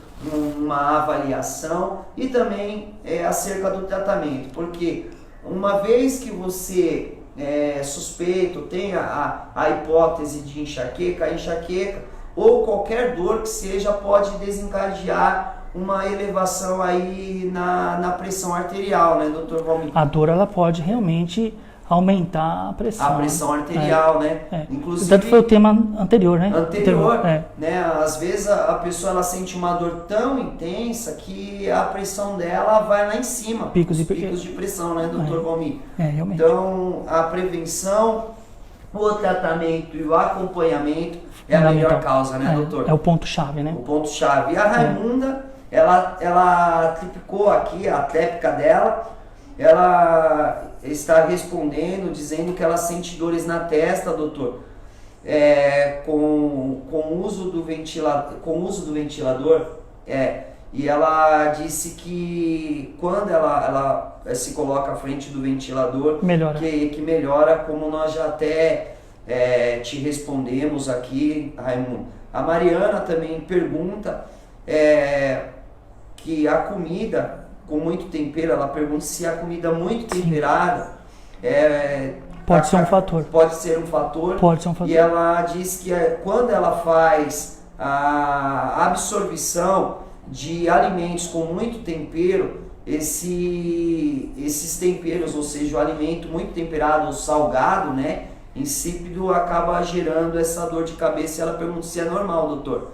uma avaliação e também acerca do tratamento, porque uma vez que você suspeito, tem a hipótese de enxaqueca, a enxaqueca ou qualquer dor que seja pode desencadear uma elevação aí na pressão arterial, né, doutor Valmir? A dor, ela pode realmente aumentar a pressão. A pressão arterial, né? Inclusive, tanto foi o tema anterior, né? Né? Às vezes a pessoa ela sente uma dor tão intensa que a pressão dela vai lá em cima. Picos de pressão, né, doutor Valmir? Realmente. Então, a prevenção, o tratamento e o acompanhamento é a melhor causa, né, doutor? É o ponto-chave, né? O ponto-chave. E a Raimunda, ela triplicou aqui a tréplica dela, ela está respondendo, dizendo que ela sente dores na testa, doutor, com o uso do ventilador, e ela disse que quando ela se coloca à frente do ventilador, melhora. Que melhora, como nós já até te respondemos aqui, Raimundo. A Mariana também pergunta que a comida com muito tempero, ela pergunta se a comida muito temperada pode ser um fator. Pode ser um fator. Pode ser um fator. E ela diz que quando ela faz a absorção de alimentos com muito tempero, esses temperos, ou seja, o alimento muito temperado ou salgado, né, insípido, acaba gerando essa dor de cabeça. E ela pergunta se é normal, doutor.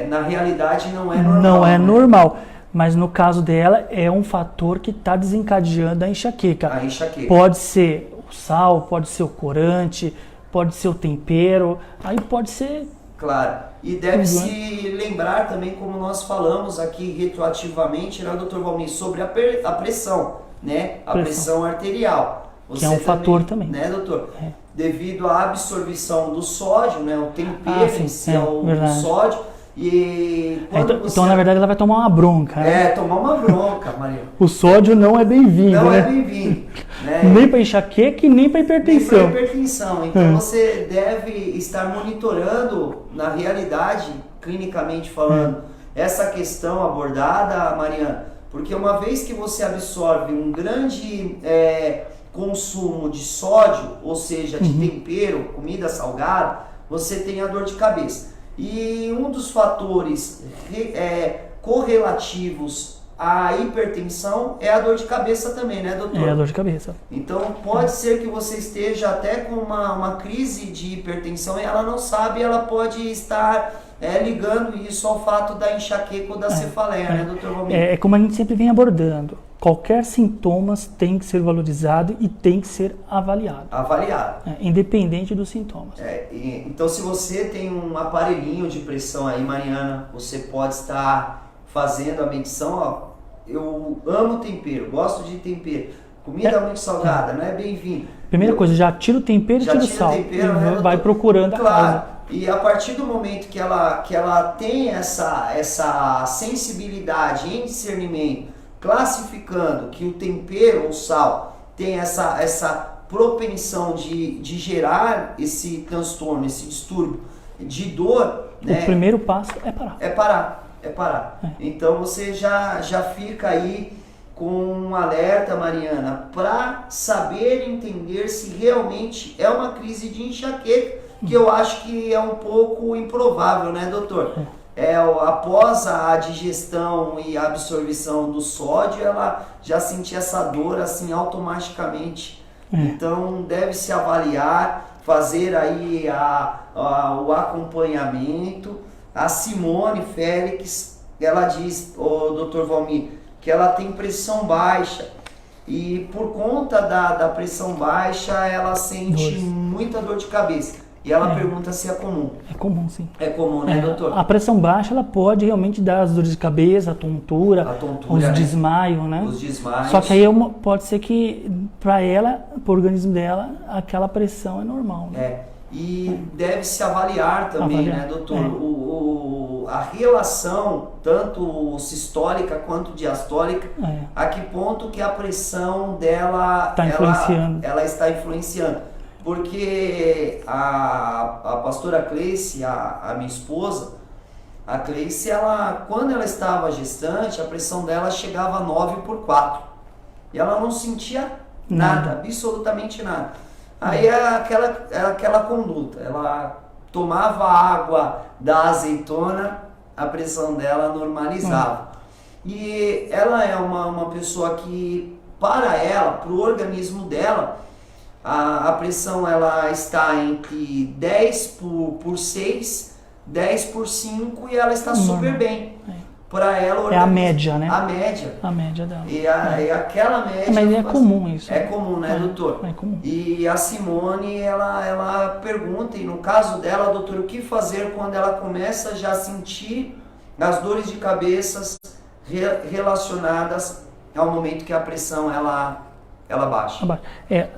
Na realidade não é normal. Não é normal. Mas no caso dela, é um fator que está desencadeando a enxaqueca. A enxaqueca. Pode ser o sal, pode ser o corante, pode ser o tempero, aí pode ser... Claro. E deve-se lembrar também, como nós falamos aqui retroativamente, né, doutor Valmir, sobre a pressão, né? A pressão arterial. Que é um fator também. Né, doutor? Devido à absorção do sódio, né? O tempero em si, o sódio. Então, na verdade, ela vai tomar uma bronca. Né? Tomar uma bronca, Maria. O sódio não é bem-vindo, Não né? é bem-vindo. Né? Nem para enxaqueca e nem para hipertensão. Nem para hipertensão. Então, você deve estar monitorando, na realidade, clinicamente falando, essa questão abordada, Mariana, porque uma vez que você absorve um grande consumo de sódio, ou seja, de tempero, comida salgada, você tem a dor de cabeça. E um dos fatores correlativos à hipertensão é a dor de cabeça também, né, doutor? É a dor de cabeça. Então pode ser que você esteja até com uma crise de hipertensão e ela não sabe, ela pode estar ligando isso ao fato da enxaqueca ou da cefaleia, né, doutor Valmir? É como a gente sempre vem abordando. Qualquer sintomas tem que ser valorizado e tem que ser avaliado. Independente dos sintomas. Então, se você tem um aparelhinho de pressão aí, Mariana, você pode estar fazendo a medição. Ó, eu amo tempero, gosto de tempero. Comida muito salgada, não é bem-vindo. Primeira coisa, já tira o tempero e tira o sal. Tempero, né, vai procurando a causa. E a partir do momento que ela tem essa sensibilidade em discernimento, classificando que o tempero ou sal tem essa propensão de gerar esse transtorno, esse distúrbio de dor, né? O primeiro passo é parar. É parar. Então você já fica aí com um alerta, Mariana, para saber entender se realmente é uma crise de enxaqueca, que eu acho que é um pouco improvável, né, doutor? Após a digestão e a absorção do sódio, ela já sentia essa dor assim automaticamente. Então deve se avaliar, fazer aí o acompanhamento. A Simone Félix, ela diz, o Dr. Valmir, que ela tem pressão baixa e por conta da pressão baixa ela sente muita dor de cabeça. E ela pergunta se é comum. É comum, sim. É comum, né, doutor? A pressão baixa, ela pode realmente dar as dores de cabeça, a tontura, os desmaios, né? Os desmaios. Só que aí pode ser que, para ela, para o organismo dela, aquela pressão é normal, né? E deve se avaliar também, né, doutor? A relação, tanto sistólica quanto diastólica, a que ponto que a pressão dela ela está influenciando. Porque a pastora Cleice, a minha esposa, a Cleice, quando ela estava gestante, a pressão dela chegava a 9/4. E ela não sentia nada, absolutamente nada. Aí é aquela conduta, ela tomava água da azeitona, a pressão dela normalizava. E ela é uma pessoa que, para o organismo dela, a pressão ela está entre 10/6, 10/5 e ela está super bem. Para ela, é a média, né? A média. A média dela. E aquela média... Mas é comum isso. É comum, né, doutor? É comum. E a Simone, ela pergunta, e no caso dela, doutor, o que fazer quando ela começa já a sentir as dores de cabeça relacionadas ao momento que a pressão ela baixa?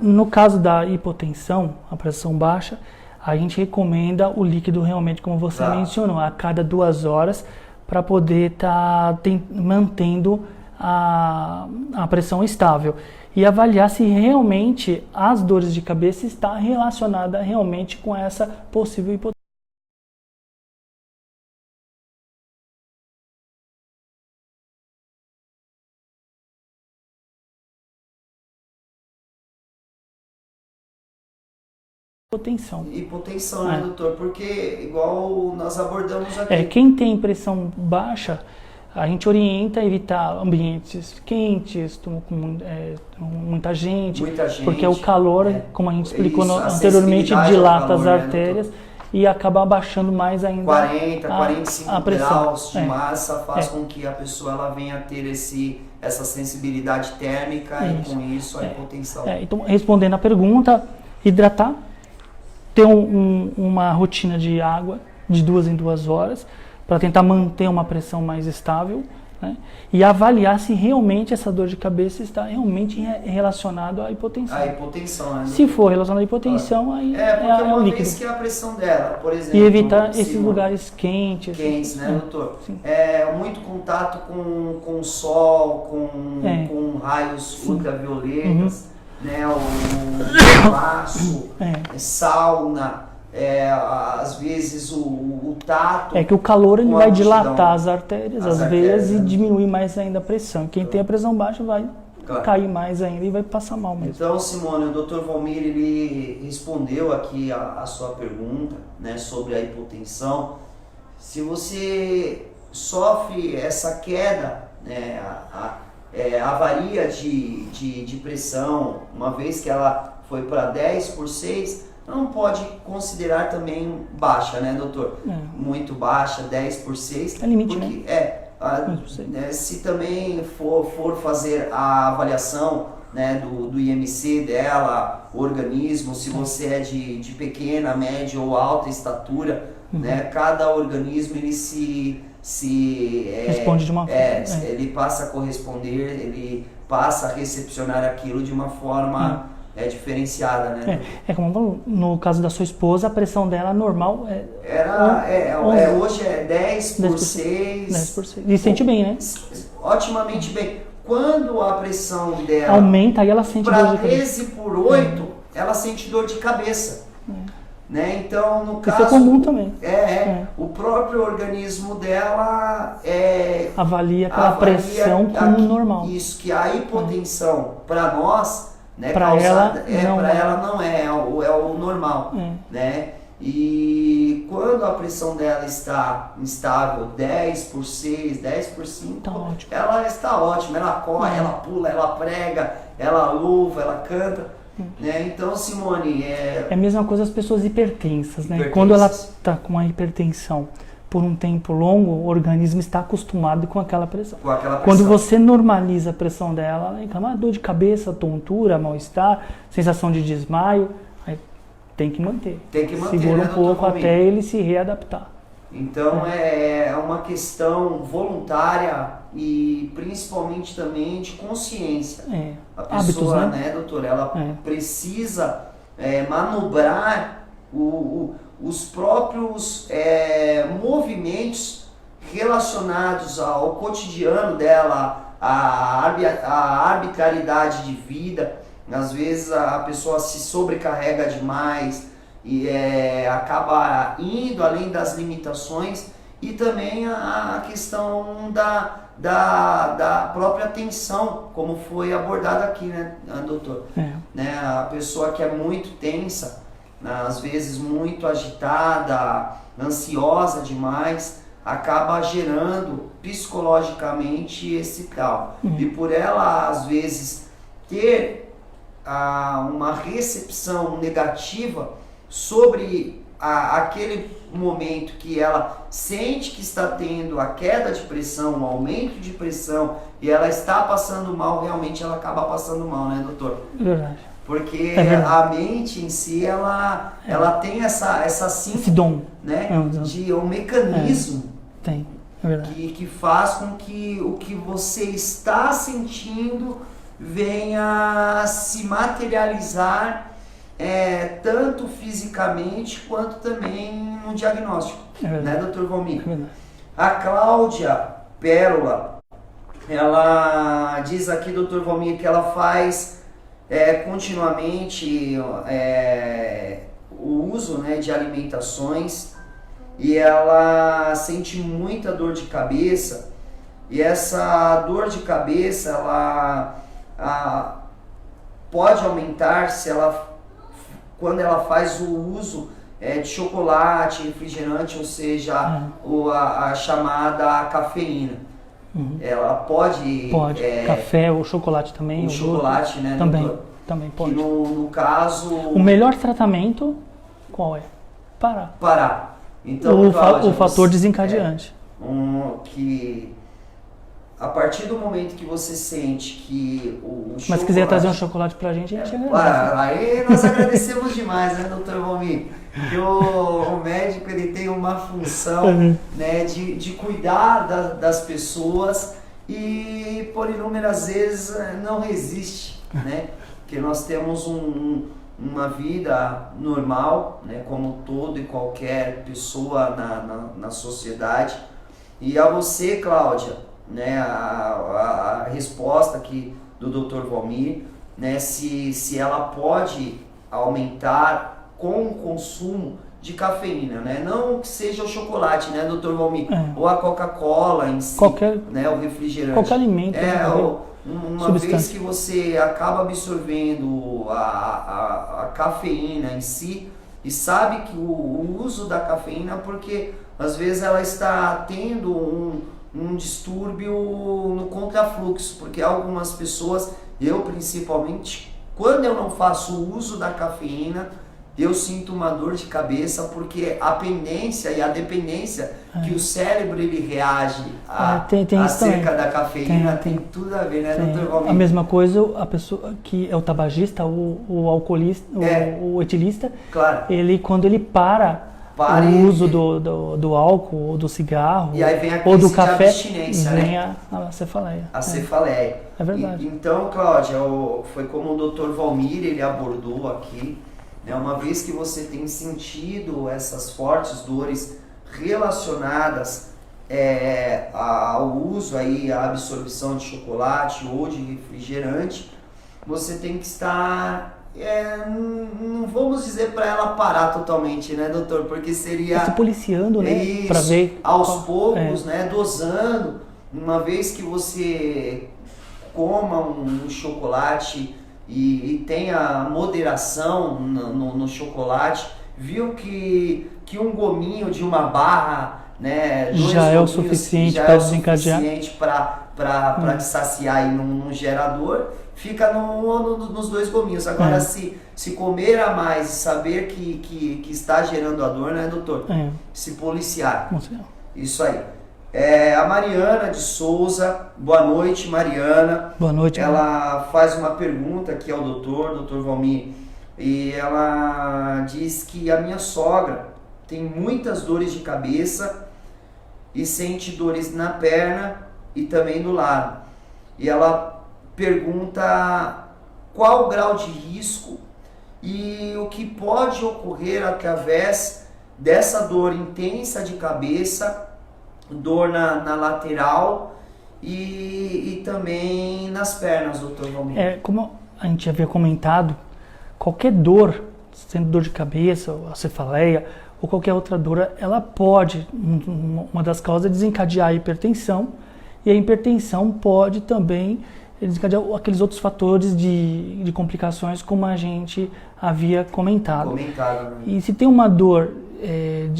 No caso da hipotensão, a pressão baixa, a gente recomenda o líquido realmente, como você mencionou, a cada 2 horas, para poder estar mantendo a pressão estável e avaliar se realmente as dores de cabeça estão relacionadas realmente com essa possível hipotensão. Hipotensão, né, doutor? Porque, igual nós abordamos aqui... Quem tem pressão baixa, a gente orienta a evitar ambientes quentes, com muita gente, porque o calor, como a gente explicou anteriormente, dilata as artérias, né, e acaba abaixando mais ainda 45 graus de massa faz com que a pessoa ela venha a ter essa sensibilidade térmica e com isso a hipotensão. Então, respondendo a pergunta, hidratar, ter uma rotina de água de 2 em 2 horas para tentar manter uma pressão mais estável, né? E avaliar se realmente essa dor de cabeça está realmente relacionada à hipotensão. A hipotensão, né? Se for relacionado à hipotensão, aí porque uma líquido. vez que a pressão dela, por exemplo... E evitar esses lugares quentes. Quentes, né, doutor? Sim. Muito contato com o sol, com raios ultravioletas, né, o laço, sauna, às vezes o tato. Que o calor ele vai dilatar as artérias, as veias, e diminuir mais ainda a pressão. Quem tem a pressão baixa vai cair mais ainda e vai passar mal mesmo. Então, Simone, o Dr. Valmir, ele respondeu aqui a sua pergunta, né, sobre a hipotensão. Se você sofre essa queda, né, avaria de pressão, uma vez que ela foi para 10/6, não pode considerar também baixa, né, doutor? Muito baixa, 10/6. É limite, porque, né? Se também for fazer a avaliação, né, do IMC dela, o organismo, se você é de pequena, média ou alta estatura, né, cada organismo ele responde de uma forma. Ele passa a corresponder, ele passa a recepcionar aquilo de uma forma diferenciada, né? Como no caso da sua esposa, a pressão dela normal hoje é 10/6. 10/6. E sente bem, né? Otimamente bem. Quando a pressão dela aumenta, aí ela sente dor de cabeça. 13/8, ela sente dor de cabeça. Né? Então, no caso, isso é comum também. O próprio organismo dela avalia aquela pressão como normal. Isso, que a hipotensão para nós, né, para ela não é o normal, né? E quando a pressão dela está instável, 10/6, 10/5, tá ótimo. Ela está ótima, ela corre, ela pula, ela prega, ela louva, ela canta. Né? Então, Simone, é a mesma coisa as pessoas hipertensas, né? Quando ela está com uma hipertensão por um tempo longo, o organismo está acostumado com aquela pressão. Quando você normaliza a pressão dela, ela reclama dor de cabeça, tontura, mal-estar, sensação de desmaio, aí tem que manter. Segura um pouco até ele se readaptar. Então é uma questão voluntária e principalmente também de consciência. A pessoa, hábitos, né, doutor, ela precisa manobrar os próprios movimentos relacionados ao cotidiano dela, a arbitrariedade de vida. Às vezes a pessoa se sobrecarrega demais e acaba indo além das limitações, e também a questão da própria tensão, como foi abordado aqui, né, doutor? Né, a pessoa que é muito tensa, às vezes muito agitada, ansiosa demais, acaba gerando psicologicamente esse tal. E por ela, às vezes, ter uma recepção negativa sobre aquele momento que ela sente que está tendo a queda de pressão, o aumento de pressão, e ela está passando mal, realmente ela acaba passando mal, né, doutor? Verdade. Porque a mente em si, ela tem esse dom, né, de um mecanismo tem. É verdade. que faz com que o que você está sentindo venha se materializar tanto fisicamente quanto também no diagnóstico, né, doutor Valmir? A Cláudia Pérola, ela diz aqui, doutor Valmir, que ela faz continuamente o uso, né, de alimentações, e ela sente muita dor de cabeça, e essa dor de cabeça ela pode aumentar quando ela faz o uso de chocolate, refrigerante, ou seja, a chamada cafeína. Ela pode... Café ou chocolate também. O chocolate, né? Também pode. Que no caso... O melhor tratamento, qual é? Parar. Então, Cláudia, o fator desencadeante. Que a partir do momento que você sente que o chocolate... Mas se quiser trazer um chocolate pra gente, a gente agradece. Aí nós agradecemos demais, né, doutor Valmir? Que o médico, ele tem uma função, né, de cuidar das pessoas, e por inúmeras vezes não resiste, né? Porque nós temos uma vida normal, né, como todo e qualquer pessoa na sociedade. E a você, Cláudia, né, a resposta aqui do Dr. Valmir, né, se ela pode aumentar com o consumo de cafeína, né? Não que seja o chocolate, né, Dr. Valmir? Ou a Coca-Cola em si, né, o refrigerante. Qualquer alimento. Uma vez que você acaba absorvendo a cafeína em si, e sabe que o uso da cafeína, porque às vezes ela está tendo um distúrbio no contrafluxo, porque algumas pessoas, eu principalmente, quando eu não faço o uso da cafeína, eu sinto uma dor de acerca, porque a pendência e a dependência que o cérebro ele reage acerca da cafeína tem tudo a ver, né, doutor Valmir? A mesma coisa, a pessoa que é o tabagista, o alcoolista, o etilista, claro. Ele, quando ele para o uso do álcool, ou do cigarro, e aí vem ou do café, vem a cefaleia. A cefaleia. É verdade. Então, Cláudia, foi como o Dr. Valmir ele abordou aqui, né, uma vez que você tem sentido essas fortes dores relacionadas ao uso, aí, à absorção de chocolate ou de refrigerante, você tem que estar... não vamos dizer para ela parar totalmente, né, doutor? Porque seria... Se policiando, né? Para ver... Aos poucos, né? Dosando. Uma vez que você coma um chocolate e tenha moderação no chocolate, viu que um gominho de uma barra, né? Já é o suficiente para desencadear. Para te saciar aí num gerador, fica nos dois gominhos. Agora, se comer a mais e saber que está gerando a dor, né, doutor? Se policiar. Isso aí. A Mariana de Souza, boa noite, Mariana. Boa noite. Ela faz uma pergunta aqui ao doutor Valmir, e ela diz que a minha sogra tem muitas dores de cabeça e sente dores na perna e também do lado. E ela pergunta qual o grau de risco e o que pode ocorrer através dessa dor intensa de cabeça, dor na lateral e também nas pernas, doutor Valmir. Como a gente havia comentado, qualquer dor, sendo dor de cabeça, ou a cefaleia, ou qualquer outra dor, ela pode, uma das causas é desencadear a hipertensão, e a hipertensão pode também desencadear aqueles outros fatores de complicações, como a gente havia comentado. Né? E se tem uma dor,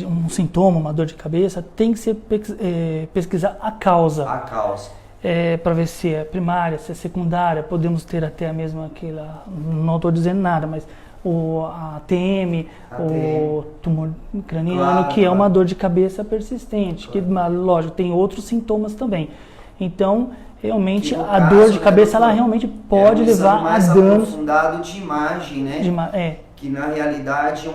um sintoma, uma dor de cabeça, tem que ser pesquisar a causa. A causa. Para ver se é primária, se é secundária, podemos ter até mesmo aquela, não estou dizendo nada, mas a TM, o tumor craniano, claro, que é uma dor de cabeça persistente, que, lógico, tem outros sintomas também. Então, realmente, a dor de cabeça, ela realmente pode levar a danos. Aprofundado de imagem, né? Que na realidade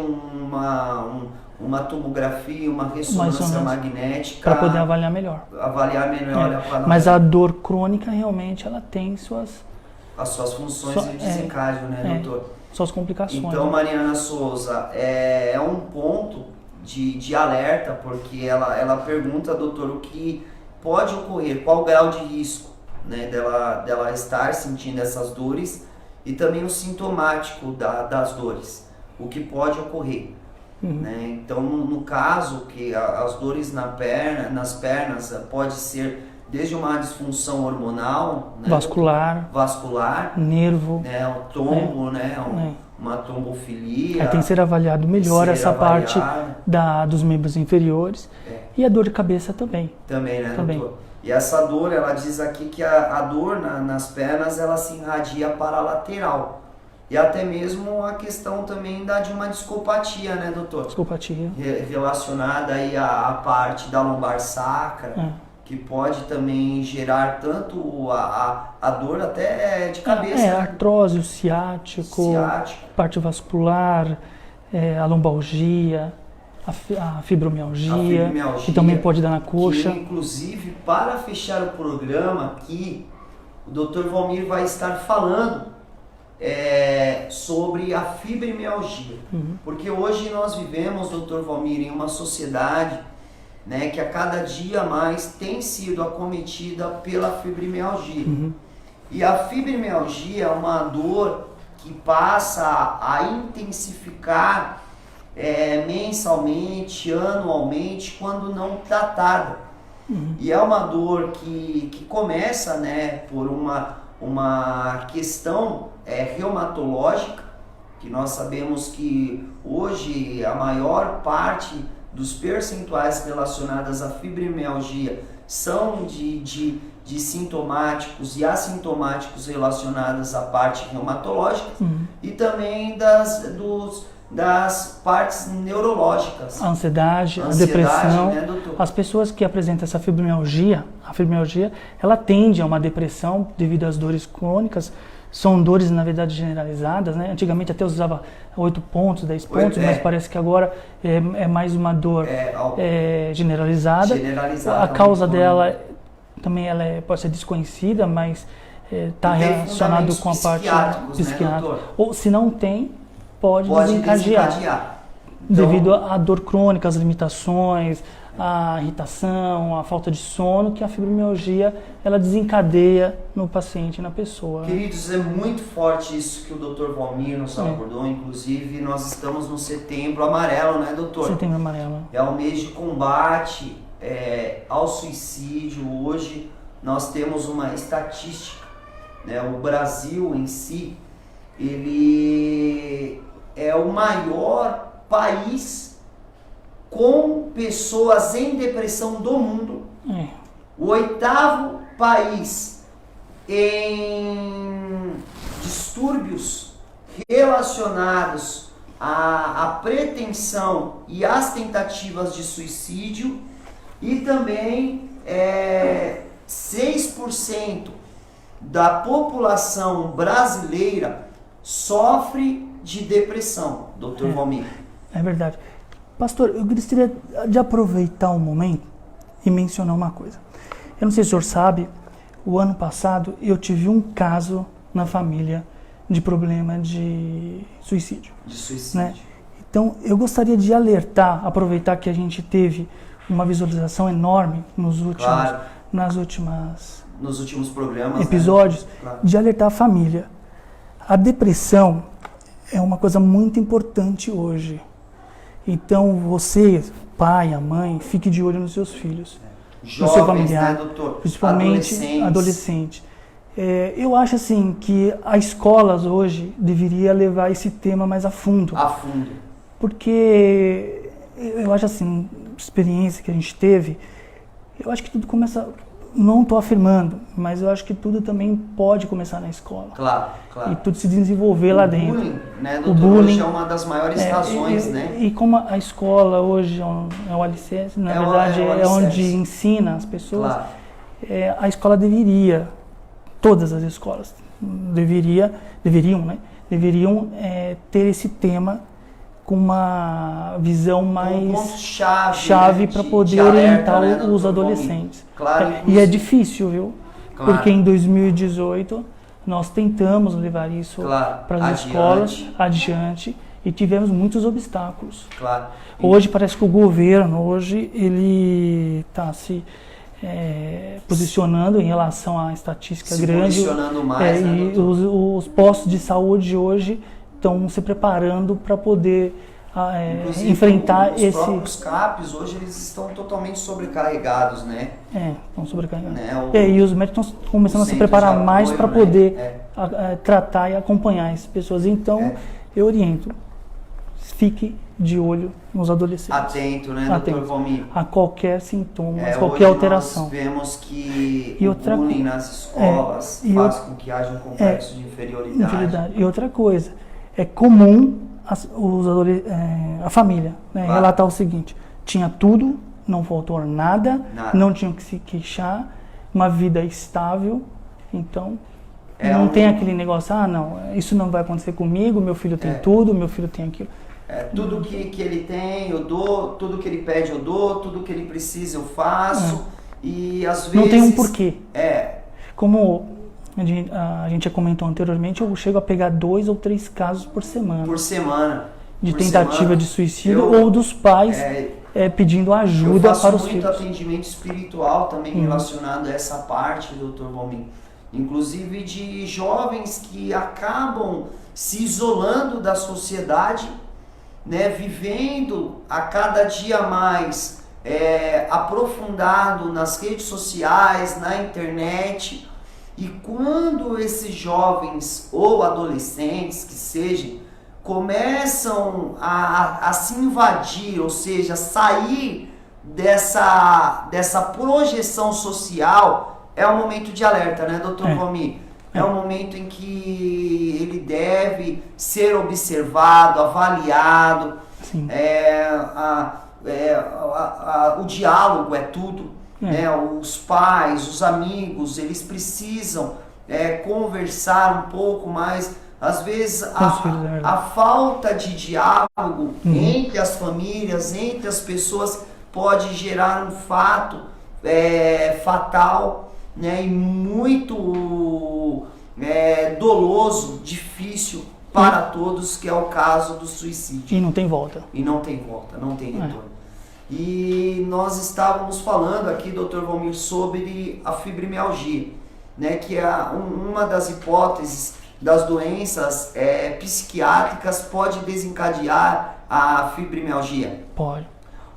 uma tomografia, uma ressonância magnética para poder avaliar melhor. Mas a dor crônica realmente ela tem as suas funções de desencadeio, né, doutor? Suas complicações. Então, Mariana Souza, é um ponto de alerta, porque ela pergunta, doutor, o que pode ocorrer, qual o grau de risco, né, dela estar sentindo essas dores e também o sintomático das dores, o que pode ocorrer. Né? Então, no caso que as dores nas pernas pode ser desde uma disfunção hormonal, né? vascular, nervo, né? O tombo, né? Uma trombofilia. Tem que ser avaliado melhor essa parte dos membros inferiores e a dor de cabeça também. Também, né, doutor? E essa dor, ela diz aqui que a dor nas pernas, ela se irradia para a lateral. E até mesmo a questão também de uma discopatia, né, doutor? Discopatia. Relacionada aí à parte da lombar sacra, que pode também gerar tanto a dor até de cabeça. Né? Artrose, o ciático, parte vascular, a lombalgia, a fibromialgia, que também pode dar na coxa. Que, inclusive, para fechar o programa aqui, o Dr. Valmir vai estar falando sobre a fibromialgia, porque hoje nós vivemos, Dr. Valmir, em uma sociedade, né, que a cada dia mais tem sido acometida pela fibromialgia. E a fibromialgia é uma dor que passa a intensificar mensalmente, anualmente, quando não tratada. E é uma dor que começa, né, por uma questão reumatológica, que nós sabemos que hoje a maior parte dos percentuais relacionados à fibromialgia são de sintomáticos e assintomáticos relacionados à parte reumatológica e também das partes neurológicas. A ansiedade, a depressão. Né, doutor? As pessoas que apresentam essa fibromialgia, ela tende a uma depressão devido às dores crônicas. São dores, na verdade, generalizadas, né? Antigamente até usava 8 pontos, 10 pontos, mas parece que agora é mais uma dor generalizada. A causa dela também pode ser desconhecida, mas está relacionado com a parte psiquiátrica. Né, ou se não tem, pode desencadear. Então, devido à dor crônica, às limitações, à irritação, à falta de sono, que a fibromialgia ela desencadeia no paciente, na pessoa. Queridos, é muito forte isso que o Dr. Valmir nos abordou, inclusive nós estamos no Setembro Amarelo, né, doutor? Setembro Amarelo. É o mês de combate ao suicídio. Hoje nós temos uma estatística, né? O Brasil em si, ele é o maior país com pessoas em depressão do mundo. O 8º país em distúrbios relacionados à pretensão e às tentativas de suicídio, e também 6% da população brasileira sofre de depressão, Dr. Valmir. É verdade. Pastor, eu gostaria de aproveitar um momento e mencionar uma coisa. Eu não sei se o senhor sabe, o ano passado eu tive um caso na família de problema de suicídio. De suicídio. Né? Então, eu gostaria de alertar, aproveitar que a gente teve uma visualização enorme nos últimos programas, episódios, né? Claro. De alertar a família. A depressão é uma coisa muito importante hoje. Então, você, pai, a mãe, fique de olho nos seus filhos, Jovens, no seu familiar, né, doutor? principalmente adolescente. Eu acho assim que a escola hoje deveria levar esse tema mais a fundo. A fundo. Porque eu acho assim, experiência que a gente teve, eu acho que tudo começa, não estou afirmando, mas eu acho que tudo também pode começar na escola. Claro. E tudo se desenvolver lá dentro. Bullying, né, doutor? O bullying hoje é uma das maiores razões, né? E como a escola hoje é o alicerce, na verdade é onde ensina as pessoas, claro. A escola deveria, todas as escolas deveriam ter esse tema com uma visão mais chave para poder orientar os adolescentes. Claro, e é difícil, viu? Claro. Porque em 2018 nós tentamos levar isso para as escolas adiante e tivemos muitos obstáculos. Claro. Hoje parece que o governo ele está se posicionando em relação à estatística grande. Posicionando mais, né, e os postos de saúde hoje estão se preparando para poder enfrentar os próprios CAPs hoje eles estão totalmente sobrecarregados, né? Estão sobrecarregados. Né? E os médicos estão começando a se preparar mais para poder tratar e acompanhar essas pessoas. Então, eu oriento, fique de olho nos adolescentes. Atento, né, doutor Valmir? A qualquer sintoma, qualquer alteração. Nós vemos que o bullying nas escolas faz com que haja um complexo de inferioridade. E outra coisa, é comum a família relatar o seguinte: tinha tudo, não faltou nada, não tinham que se queixar, uma vida estável, então não tem aquele negócio, não, isso não vai acontecer comigo, meu filho tem tudo, meu filho tem aquilo. Tudo que ele tem eu dou, tudo que ele pede eu dou, tudo que ele precisa eu faço, e às vezes... Não tem um porquê. Como a gente já comentou anteriormente, eu chego a pegar 2 ou 3 casos por semana. De tentativa de suicídio ou dos pais pedindo ajuda para os filhos. Eu faço muito atendimento espiritual também relacionado a essa parte, doutor Valmir. Inclusive de jovens que acabam se isolando da sociedade, né, vivendo a cada dia mais aprofundado nas redes sociais, na internet. E quando esses jovens ou adolescentes que sejam começam a se invadir, ou seja, sair dessa projeção social, é um momento de alerta, né, doutor Valmir? É um momento em que ele deve ser observado, avaliado. O diálogo é tudo. Né? Os pais, os amigos, eles precisam conversar um pouco mais. Às vezes a falta de diálogo entre as famílias, entre as pessoas, pode gerar um fato fatal, né? E muito doloso, difícil para todos, que é o caso do suicídio. E não tem volta. Não tem retorno. E nós estávamos falando aqui, Dr. Valmir, sobre a fibromialgia, né, que é uma das hipóteses das doenças psiquiátricas pode desencadear a fibromialgia. Pode.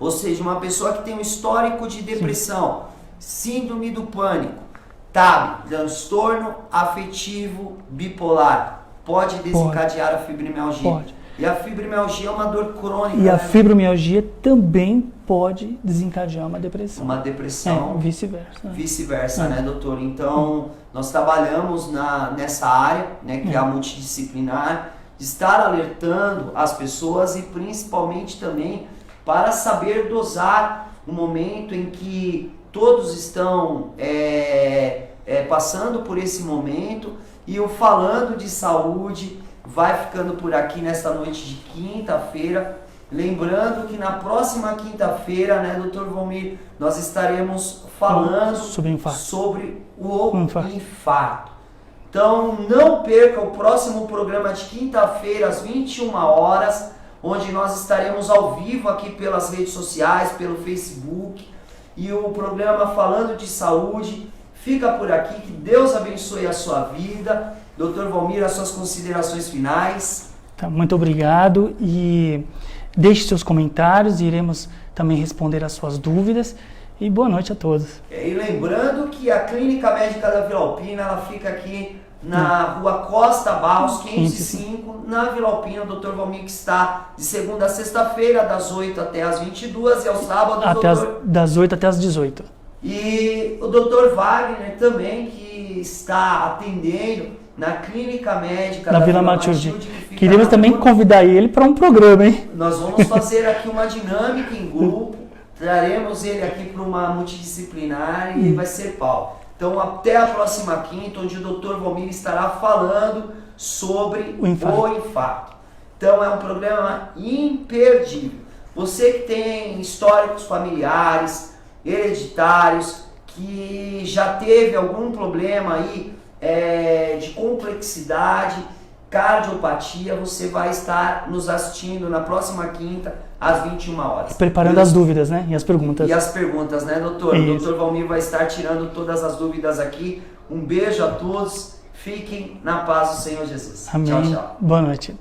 Ou seja, uma pessoa que tem um histórico de depressão, síndrome do pânico, TAB, transtorno afetivo bipolar, pode desencadear a fibromialgia. Pode. E a fibromialgia é uma dor crônica. E a fibromialgia também pode desencadear uma depressão. Uma depressão. Vice-versa. Vice-versa, né, doutor? Então, nós trabalhamos nessa área, né, que é a multidisciplinar, de estar alertando as pessoas e principalmente também para saber dosar o momento em que todos estão passando por esse momento. E o Falando de Saúde vai ficando por aqui nesta noite de quinta-feira. Lembrando que na próxima quinta-feira, né, Dr. Valmir, nós estaremos falando sobre o infarto. Então não perca o próximo programa de quinta-feira às 21 horas, onde nós estaremos ao vivo aqui pelas redes sociais, pelo Facebook, e o programa Falando de Saúde fica por aqui. Que Deus abençoe a sua vida. Dr. Valmir, as suas considerações finais. Tá, muito obrigado e deixe seus comentários, iremos também responder as suas dúvidas e boa noite a todos. E lembrando que a Clínica Médica da Vila Alpina, ela fica aqui na rua Costa Barros, 505, na Vila Alpina. O Dr. Valmir que está de segunda a sexta-feira, das 8 até as 22 e aos sábados... das 8 até as 18. E o Dr. Wagner também, que está atendendo na Clínica Médica da Vila Matilde. Queríamos também convidar ele para um programa, hein? Nós vamos fazer aqui uma dinâmica em grupo, traremos ele aqui para uma multidisciplinar e vai ser pau. Então até a próxima quinta, onde o Dr. Valmir estará falando sobre o infarto. Então é um programa imperdível. Você que tem históricos familiares, hereditários, que já teve algum problema aí de complexidade, cardiopatia, você vai estar nos assistindo na próxima quinta às 21 horas. Preparando as dúvidas, né? E as perguntas. E as perguntas, né, doutor? Isso. O doutor Valmir vai estar tirando todas as dúvidas aqui. Um beijo a todos. Fiquem na paz do Senhor Jesus. Amém. Tchau, tchau. Boa noite.